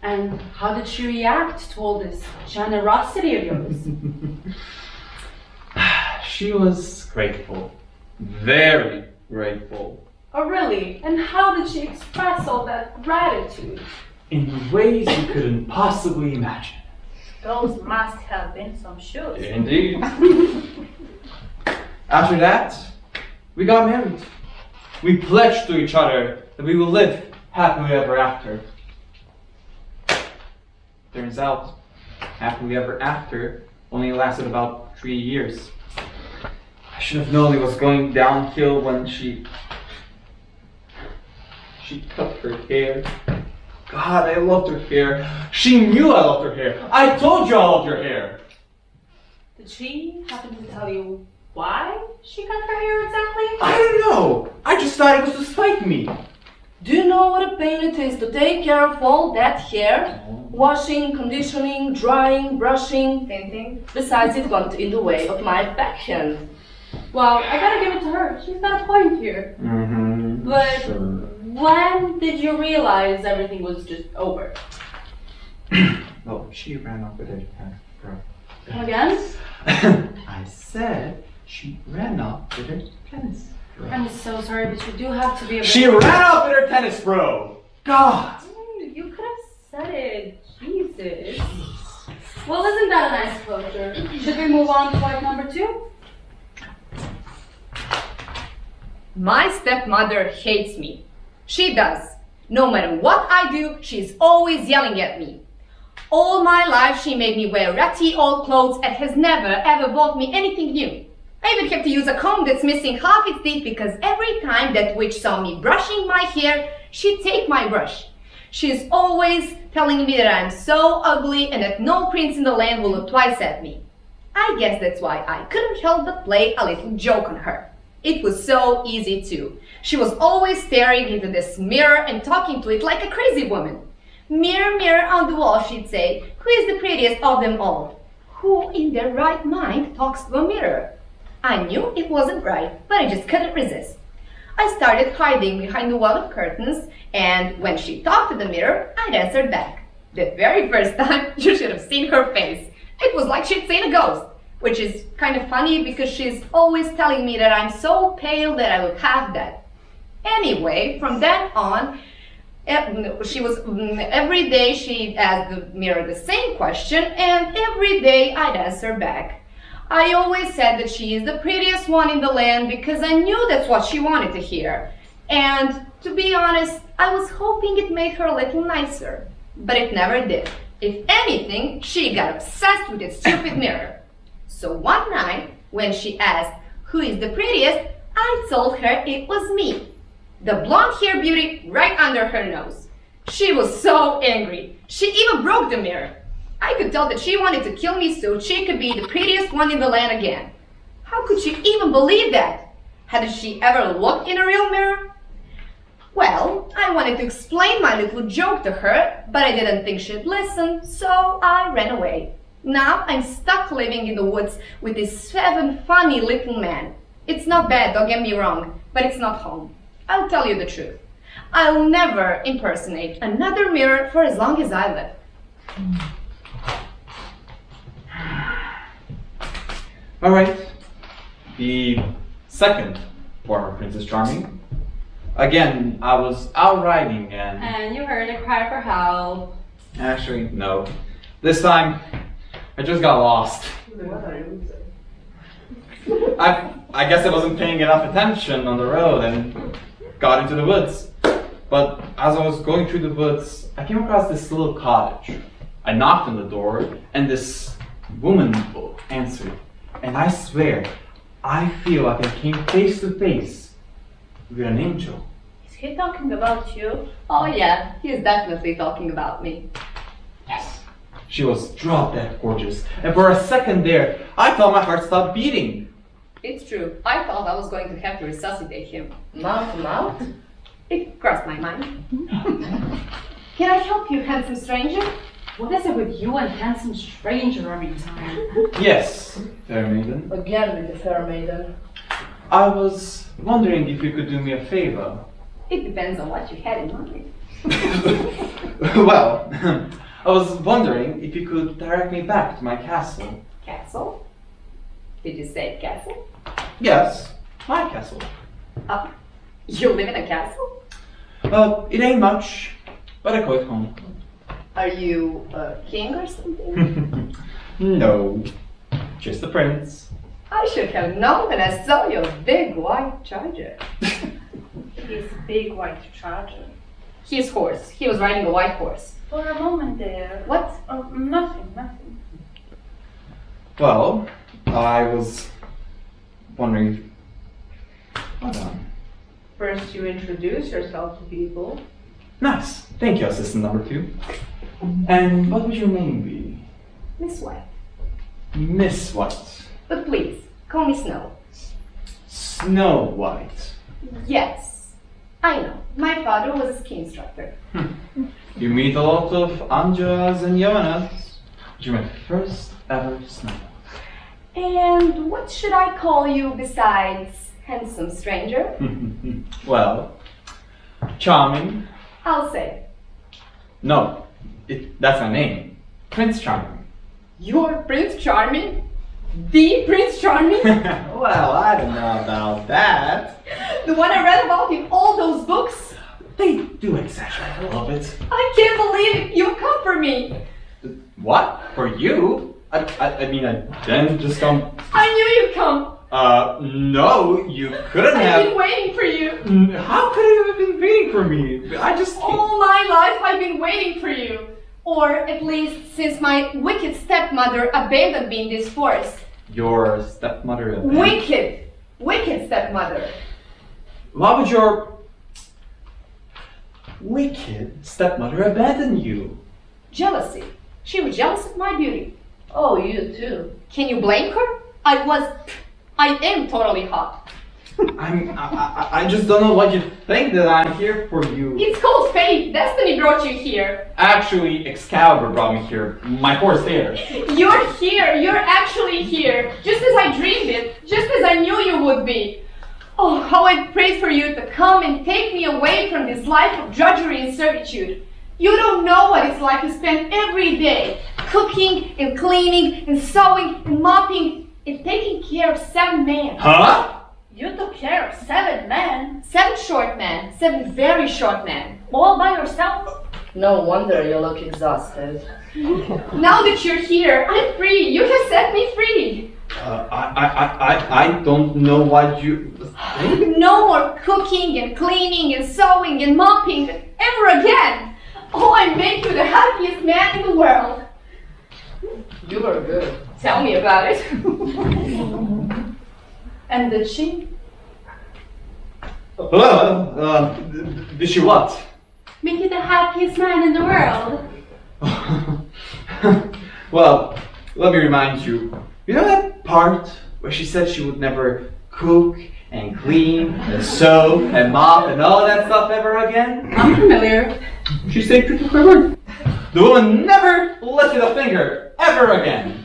And how did she react to all this generosity of yours? She was grateful, very grateful, Oh, really? And how did she express all that gratitude? in ways you couldn't possibly imagine. Those must have been some shoes. Indeed. After that, we got married. We pledged to each other that we will live happily ever after. Turns out, happily ever after only lasted about 3 years. I should have known it was going downhill when she cut her hair. God, I loved her hair. She knew I loved her hair. I told you I loved her hair. Did she happen to tell you why she cut her hair exactly? I don't know. I just thought it was to spite me. Do you know what a pain it is to take care of all that hair? Washing, conditioning, drying, brushing, painting. Besides, it got in the way of my backhand. Well, I gotta give it to her. She's got a point here. Mm-hmm. But Sure. when did you realize everything was just over? Well, she ran off with her girl. Come again? I said she ran off with her tennis bro. I'm so sorry, but you do have to be a She ran off with her tennis bro! God! You could have said it. Jesus. Well, isn't that a nice closure? Should we move on to wife number 2? My stepmother hates me. She does. No matter what I do, she's always yelling at me. All my life she made me wear ratty old clothes and has never ever bought me anything new. I even have to use a comb that's missing half its teeth because every time that witch saw me brushing my hair, she'd take my brush. She's always telling me that I'm so ugly and that no prince in the land will look twice at me. I guess that's why I couldn't help but play a little joke on her. It was so easy too. She was always staring into this mirror and talking to it like a crazy woman. Mirror, mirror on the wall, she'd say, who is the prettiest of them all? Who in their right mind talks to a mirror? I knew it wasn't right, but I just couldn't resist. I started hiding behind the wall of curtains, and when she talked to the mirror, I'd answer back. The very first time, you should have seen her face. It was like she'd seen a ghost, which is kind of funny because she's always telling me that I'm so pale that I look half dead. Anyway, from then on, every day she'd ask the mirror the same question, and every day I'd answer back. I always said that she is the prettiest one in the land because I knew that's what she wanted to hear. And to be honest, I was hoping it made her a little nicer. But it never did. If anything, she got obsessed with that stupid mirror. So one night, when she asked, who is the prettiest, I told her it was me. The blonde-haired beauty right under her nose. She was so angry. She even broke the mirror. I could tell that she wanted to kill me so she could be the prettiest one in the land again. How could she even believe that? Hadn't she ever looked in a real mirror? Well, I wanted to explain my little joke to her, but I didn't think she'd listen, so I ran away. Now I'm stuck living in the woods with this 7 funny little man. It's not bad, don't get me wrong, but it's not home. I'll tell you the truth. I'll never impersonate another mirror for as long as I live. Alright. The second former Princess Charming. Again, I was out riding and... And you heard a cry for help. Actually, no. This time, I just got lost. I guess I wasn't paying enough attention on the road and got into the woods. But as I was going through the woods, I came across this little cottage. I knocked on the door and this woman answered. And I swear, I feel like I came face to face with an angel. Is he talking about you? Oh yeah, he is definitely talking about me. Yes, she was drop dead gorgeous. And for a second there, I thought my heart stopped beating. It's true. I thought I was going to have to resuscitate him. Mouth to mouth? It crossed my mind. Can I help you, handsome stranger? What is it with you and handsome stranger every time? Yes, fair maiden. Again with the fair maiden. I was wondering if you could do me a favor. It depends on what you had in mind. Well, I was wondering if you could direct me back to my castle. Castle? Did you say castle? Yes, my castle. You live in a castle? It ain't much, but I call it home. Are you a king or something? No, just the prince. I should have known when I saw your big white charger. His big white charger. His horse. He was riding a white horse. For a moment there. What? Oh, nothing. Well, I was wondering. Hold on. First, you introduce yourself to people. Nice. Thank you, assistant number 2. And what would your name be? Miss White. Miss White. But please, call me Snow. Snow White. Yes. I know. My father was a ski instructor. You meet a lot of Anjas and Yonas. You're my first ever snow. And what should I call you besides handsome stranger? Well, charming. I'll say, No, that's my name. Prince Charming. you're Prince Charming? The Prince Charming? Well, I don't know about that. The one I read about in all those books? They do exaggerate a little bit. I can't believe it. You've come for me. What? For you? I mean, I didn't just come. I knew you'd come. No, you couldn't I've been have. waiting for you. How could you have been waiting for me? I just. All my life I've been waiting for you. Or at least since my wicked stepmother abandoned me in this forest. Your stepmother. Wicked stepmother. Why would your wicked stepmother abandon you? Jealousy. She was jealous of my beauty. Oh, you too. Can you blame her? I am totally hot. I just don't know what you think that I'm here for you. It's called fate. Destiny brought you here. Actually, Excalibur brought me here. My horse there. You're here. You're actually here. Just as I dreamed it. Just as I knew you would be. Oh, how I prayed for you to come and take me away from this life of drudgery and servitude. You don't know what it's like to spend every day cooking and cleaning and sewing and mopping and taking care of 7 men. Huh? You took care of 7 men, 7 short men. 7 very short men. all by yourself? No wonder you look exhausted. Now that you're here, I'm free. You have set me free. I don't know what you think. No more cooking and cleaning and sewing and mopping ever again. Oh, I make you the happiest man in the world. You are good. Tell me about it. And did she? Did she what? Make you the happiest man in the world. Well, let me remind you. You know that part where she said she would never cook and clean and sew and mop and all that stuff ever again? I'm familiar. She stayed true to her word. The woman never lifted a finger ever again.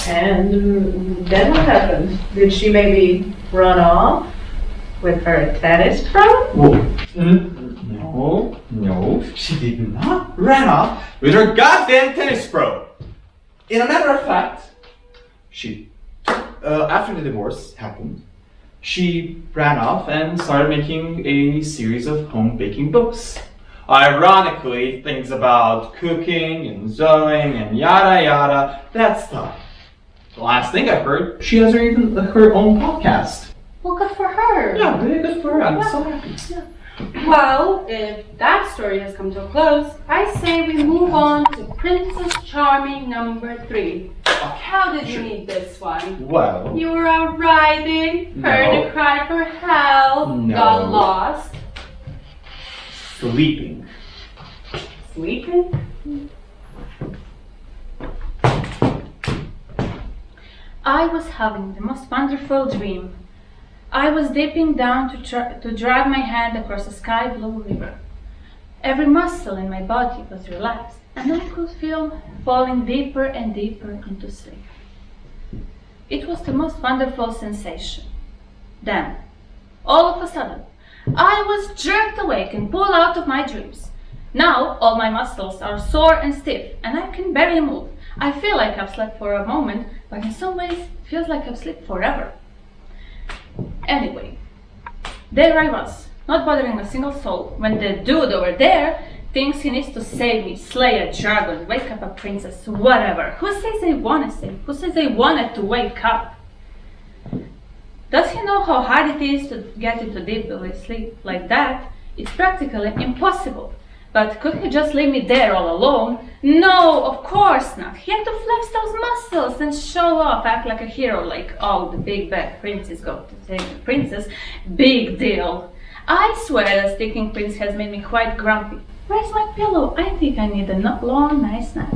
And then what happened? Did she maybe run off with her tennis pro? No, she did not run off with her goddamn tennis pro. In a matter of fact, she, after the divorce happened, she ran off and started making a series of home baking books. Ironically, things about cooking and sewing and yada yada, that stuff. The last thing I heard, she has her own podcast. Well, good for her. Yeah, really good for her. I'm so happy. Well, if that story has come to a close, I say we move on to Princess Charming number 3. How did you need this one? Well, You were out riding, heard No. a cry for help, No. got lost, sleeping. sleeping? I was having the most wonderful dream. I was dipping down to drag my hand across a sky blue river. Every muscle in my body was relaxed, and I could feel falling deeper and deeper into sleep. It was the most wonderful sensation. Then, all of a sudden, I was jerked awake and pulled out of my dreams. Now, all my muscles are sore and stiff, and I can barely move. I feel like I've slept for a moment, but in some ways, it feels like I've slept forever. Anyway, there I was, not bothering a single soul, when the dude over there thinks he needs to save me, slay a dragon, wake up a princess, whatever. Who says they want to save? Who says they wanted to wake up? Does he know how hard it is to get into deep sleep like that? It's practically impossible. But could he just leave me there all alone? No, of course not. He had to flex those muscles and show off, act like a hero, like, oh, the big bad prince is going to save the princess. Big deal. I swear the sticking prince has made me quite grumpy. Where's my pillow? I think I need a long, nice nap.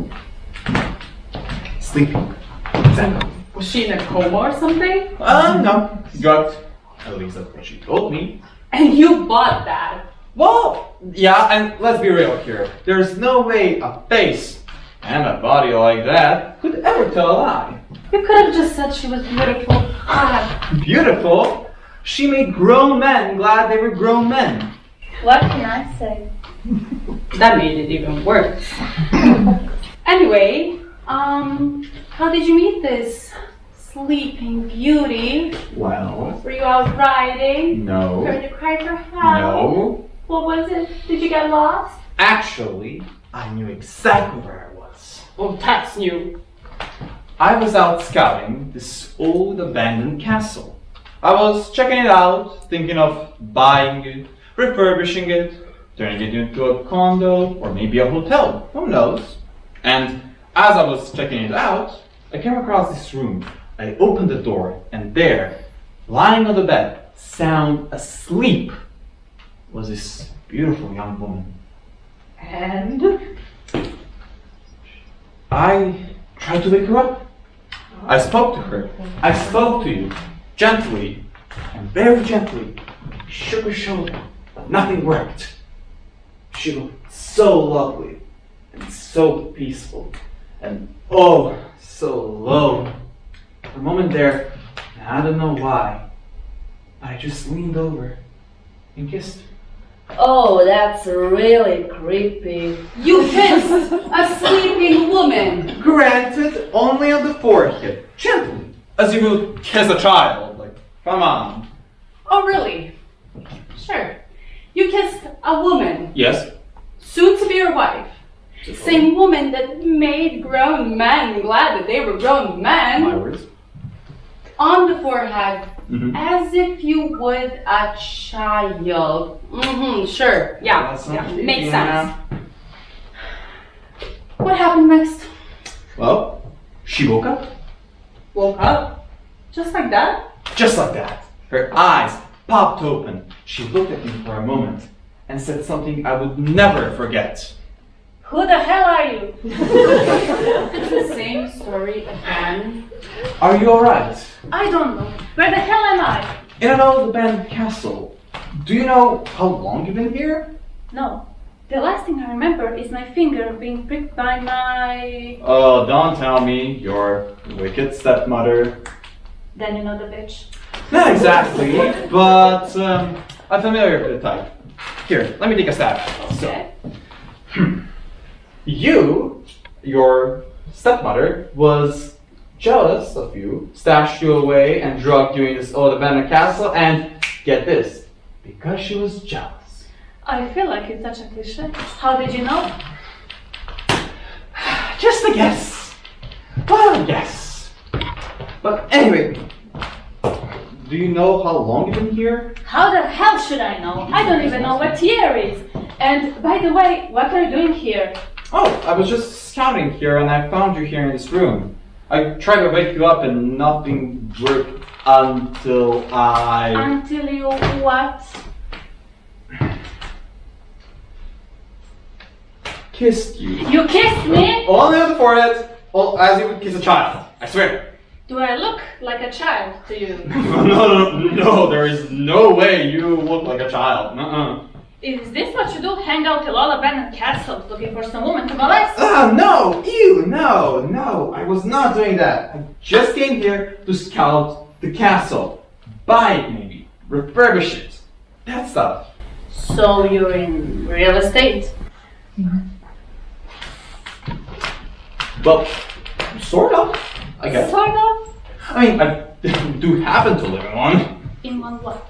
Sleeping. Exactly. Was she in a coma or something? No. Drugged. At least that's what she told me. And you bought that. Well, yeah, and let's be real here. There's no way a face and a body like that could ever tell a lie. You could have just said she was beautiful. Beautiful? She made grown men glad they were grown men. What can I say? That made it even worse. Anyway, how did you meet this sleeping beauty? Well, Were you out riding? no. Heard you cry for help? No. What was it? Did you get lost? Actually, I knew exactly where I was. Oh, that's new. I was out scouting this old abandoned castle. I was checking it out, thinking of buying it, refurbishing it, turning it into a condo or maybe a hotel, who knows? And as I was checking it out, I came across this room. I opened the door, and there, lying on the bed, sound asleep, was this beautiful young woman. And? I tried to wake her up. I spoke to her. I spoke to you, gently, and very gently. Shook her shoulder, but nothing worked. She looked so lovely, and so peaceful, and oh, so low. For a moment there, and I don't know why, but I just leaned over and kissed her. Oh, that's really creepy. You kissed a sleeping woman. Granted, only on the forehead, gently, as you would kiss a child. Like, come on. Oh, really? Sure. You kissed a woman, Yes. soon to be your wife. Same woman that made grown men glad that they were grown men. My words. On the forehead, Mhm. as if you would a child. Sure. Yeah, That's yeah, not makes creepy, sense. What happened next? Well, she woke up. Woke up? Just like that? Just like that. Her eyes popped open. She looked at me for a moment and said something I would never forget. Who the hell are you? It's the same story again. Are you alright? I don't know. Where the hell am I? In an old abandoned castle. Do you know how long you've been here? No. The last thing I remember is my finger being pricked by my... Oh, don't tell me your wicked stepmother. Then you know the bitch. Not exactly, but I'm familiar with the type. Here, let me take a stab. Okay. Your stepmother, was jealous of you, stashed you away, and drugged you in this old abandoned castle, and get this, because she was jealous. I feel like it's such a cliche. How did you know? Just a guess. Well, yes. But anyway, do you know how long you've been here? How the hell should I know? I don't even know what year is. And by the way, what are you doing here? Oh, I was just scouting here and I found you here in this room. I tried to wake you up and nothing worked until I... Until you what? kissed you. You kissed me? Only on the forehead, as you would kiss a child. I swear. Do I look like a child to you? No, there is no way you look like a child. Is this what you do? Hang out till all abandoned castles looking for some woman to molest? No, ew, no, I was not doing that. I just came here to scout the castle. Buy it maybe, refurbish it, that stuff. So you're in real estate? Well, sort of, I guess. Sort of? I mean, I do happen to live in one. In one what?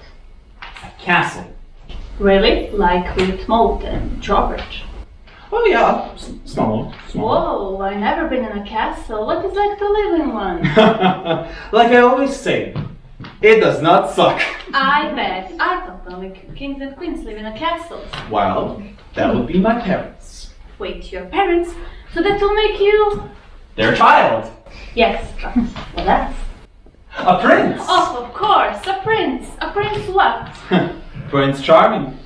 A castle. Really? Like with Mold and Robert? Oh yeah, small. Whoa, I've never been in a castle. What is like to live in one? Like I always say, it does not suck. I bet. I thought only kings and queens live in a castle. Well, that would be my parents. Wait, your parents? So that will make you... Their child. Yes, but what else? A prince. Oh, of course, a prince. A prince what? Prince Charming.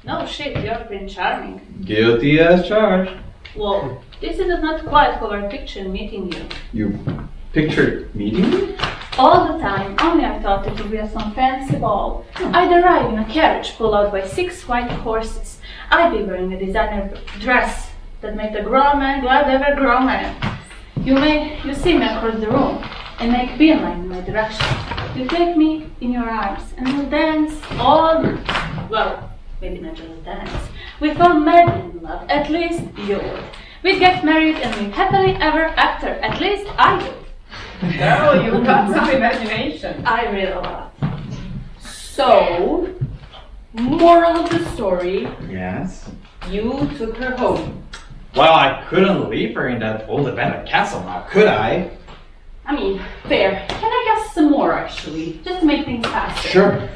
No shit, you're Prince Charming. Guilty as charged. Whoa, this is not quite how I picture meeting you. You pictured meeting me? All the time, only I thought it would be some fancy ball. I'd arrive in a carriage pulled out by 6 white horses. I'd be wearing a designer dress that made a grown man glad ever grown man. You see me across the room and make beeline in my direction. You take me in your arms and we'll dance all night. Well, maybe not just dance. We fall madly in love, at least you would. We'd get married and live happily ever after, at least I would. Girl, you've got some imagination. I read a lot. So, moral of the story, Yes. you took her home. Well, I couldn't leave her in that old abandoned castle now, could I? I mean, fair. Can I guess some more, actually? Just to make things faster. Sure.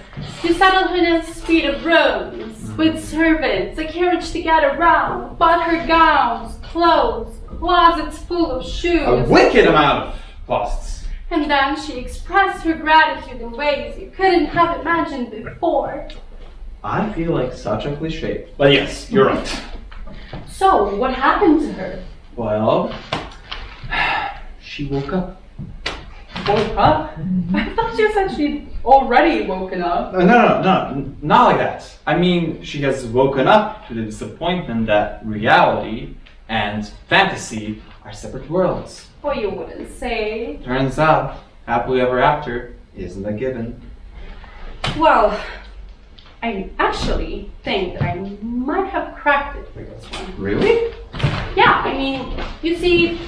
You settled her in a suite of rooms, with servants, a carriage to get around, bought her gowns, clothes, closets full of shoes. A wicked amount of costs. And then she expressed her gratitude in ways you couldn't have imagined before. I feel like such a cliche. But yes, you're right. So, what happened to her? Well, she woke up. Woke up? I thought you said she'd already woken up. No, not like that. I mean, she has woken up to the disappointment that reality and fantasy are separate worlds. Well, you wouldn't say. Turns out, happily ever after isn't a given. Well, I actually think that I might have cracked it for this one. Really? Yeah, I mean, you see,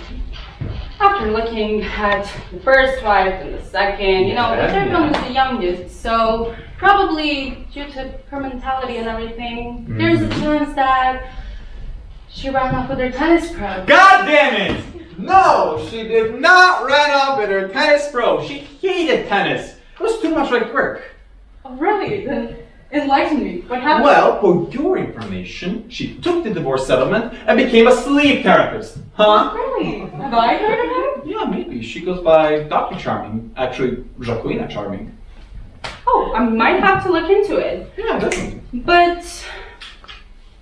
after looking at the first wife and the second, the third one was the youngest, so probably due to her mentality and everything, there's a chance that she ran off with her tennis pro. God damn it! No, she did not run off with her tennis pro. She hated tennis. It was too much like work. Oh, really? Then enlighten me. What happened? Well, for your information, she took the divorce settlement and became a sleep therapist. Huh? Really? Have I heard of her? Yeah, maybe. She goes by Dr. Charming. Actually, Jacqueline Charming. Oh, I might have to look into it. Yeah, definitely. But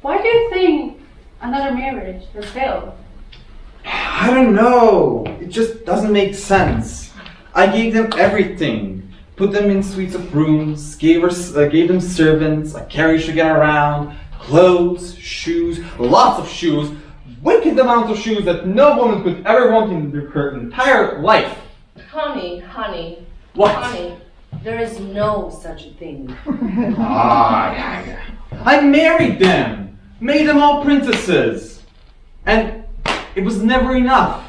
why do you think another marriage has failed? I don't know. It just doesn't make sense. I gave them everything. Put them in suites of rooms, gave them servants, a carriage to get around, clothes, shoes, lots of shoes, wicked amounts of shoes that no woman could ever want in her entire life. Honey. What? Honey, there is no such a thing. Yeah. I married them, made them all princesses, and it was never enough.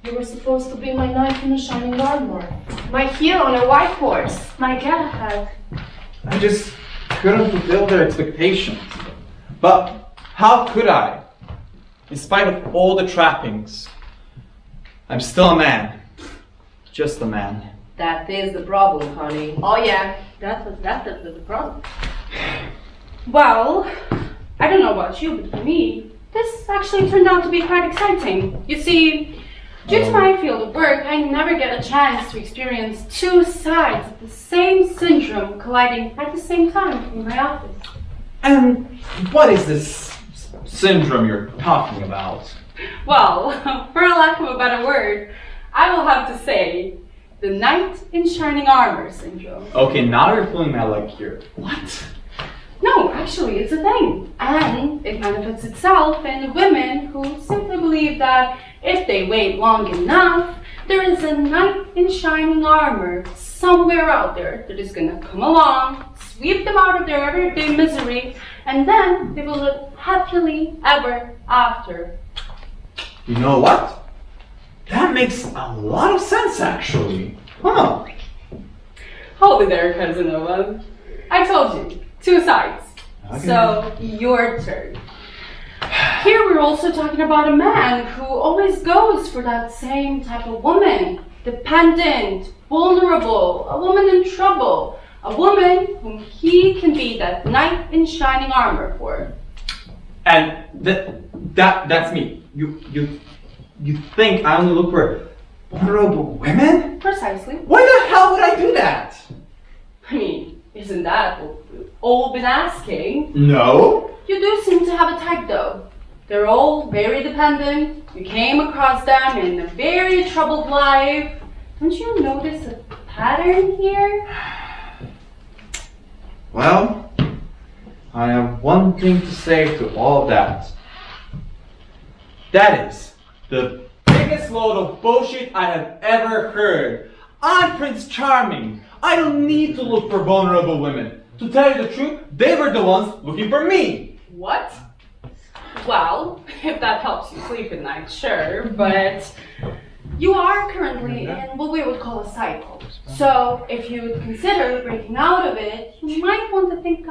You were supposed to be my knight in a shining armor, my hero on a white horse. My cat had. I just couldn't fulfill their expectations. But how could I? In spite of all the trappings, I'm still a man. Just a man. That is the problem, honey. Oh yeah. That was the problem. Well, I don't know about you, but for me, this actually turned out to be quite exciting. You see, due to my field of work, I never get a chance to experience two sides of the same syndrome colliding at the same time in my office. And what is this syndrome you're talking about? Well, for a lack of a better word, I will have to say the knight in shining armor syndrome. Okay, now you're pulling my leg here. What? No, actually, it's a thing. And it manifests itself in women who simply believe that if they wait long enough, there is a knight in shining armor somewhere out there that is gonna come along, sweep them out of their everyday misery, and then they will live happily ever after. You know what? That makes a lot of sense, actually. Huh. Hold it there, Casanova. I told you, two sides. Okay. So, your turn. Here we're also talking about a man who always goes for that same type of woman. Dependent, vulnerable, a woman in trouble. A woman whom he can be that knight in shining armor for. And that's me. You think I only look for vulnerable women? Precisely. Why the hell would I do that? I mean, isn't that what we've all been asking? No. You do seem to have a type though. They're all very dependent. You came across them in a very troubled life. Don't you notice a pattern here? Well, I have one thing to say to all that. That is the biggest load of bullshit I have ever heard. I'm Prince Charming. I don't need to look for vulnerable women. To tell you the truth, they were the ones looking for me. What? Well, if that helps you sleep at night, sure, but you are currently in what we would call a cycle. So if you would consider breaking out of it, you might want to think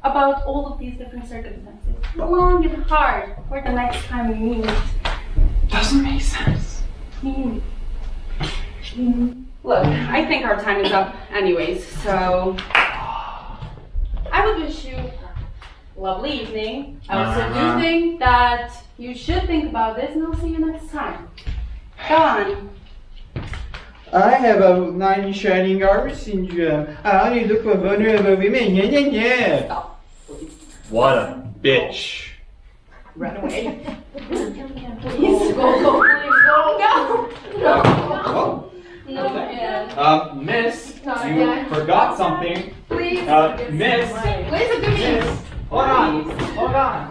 about all of these different circumstances, long and hard, for the next time we meet. Doesn't make sense. Look, I think our time is up anyways, so I would wish you a lovely evening. I also do think that you should think about this, and I'll see you next time. Go on. I have a knight in shining armor syndrome. I only look for vulnerable women. Yeah, yeah, yeah. Stop, please. What a bitch. Run away. Please go, please go. Oh. No, man. Miss, Not you yet. forgot something. Please. Miss, Please do me. hold on.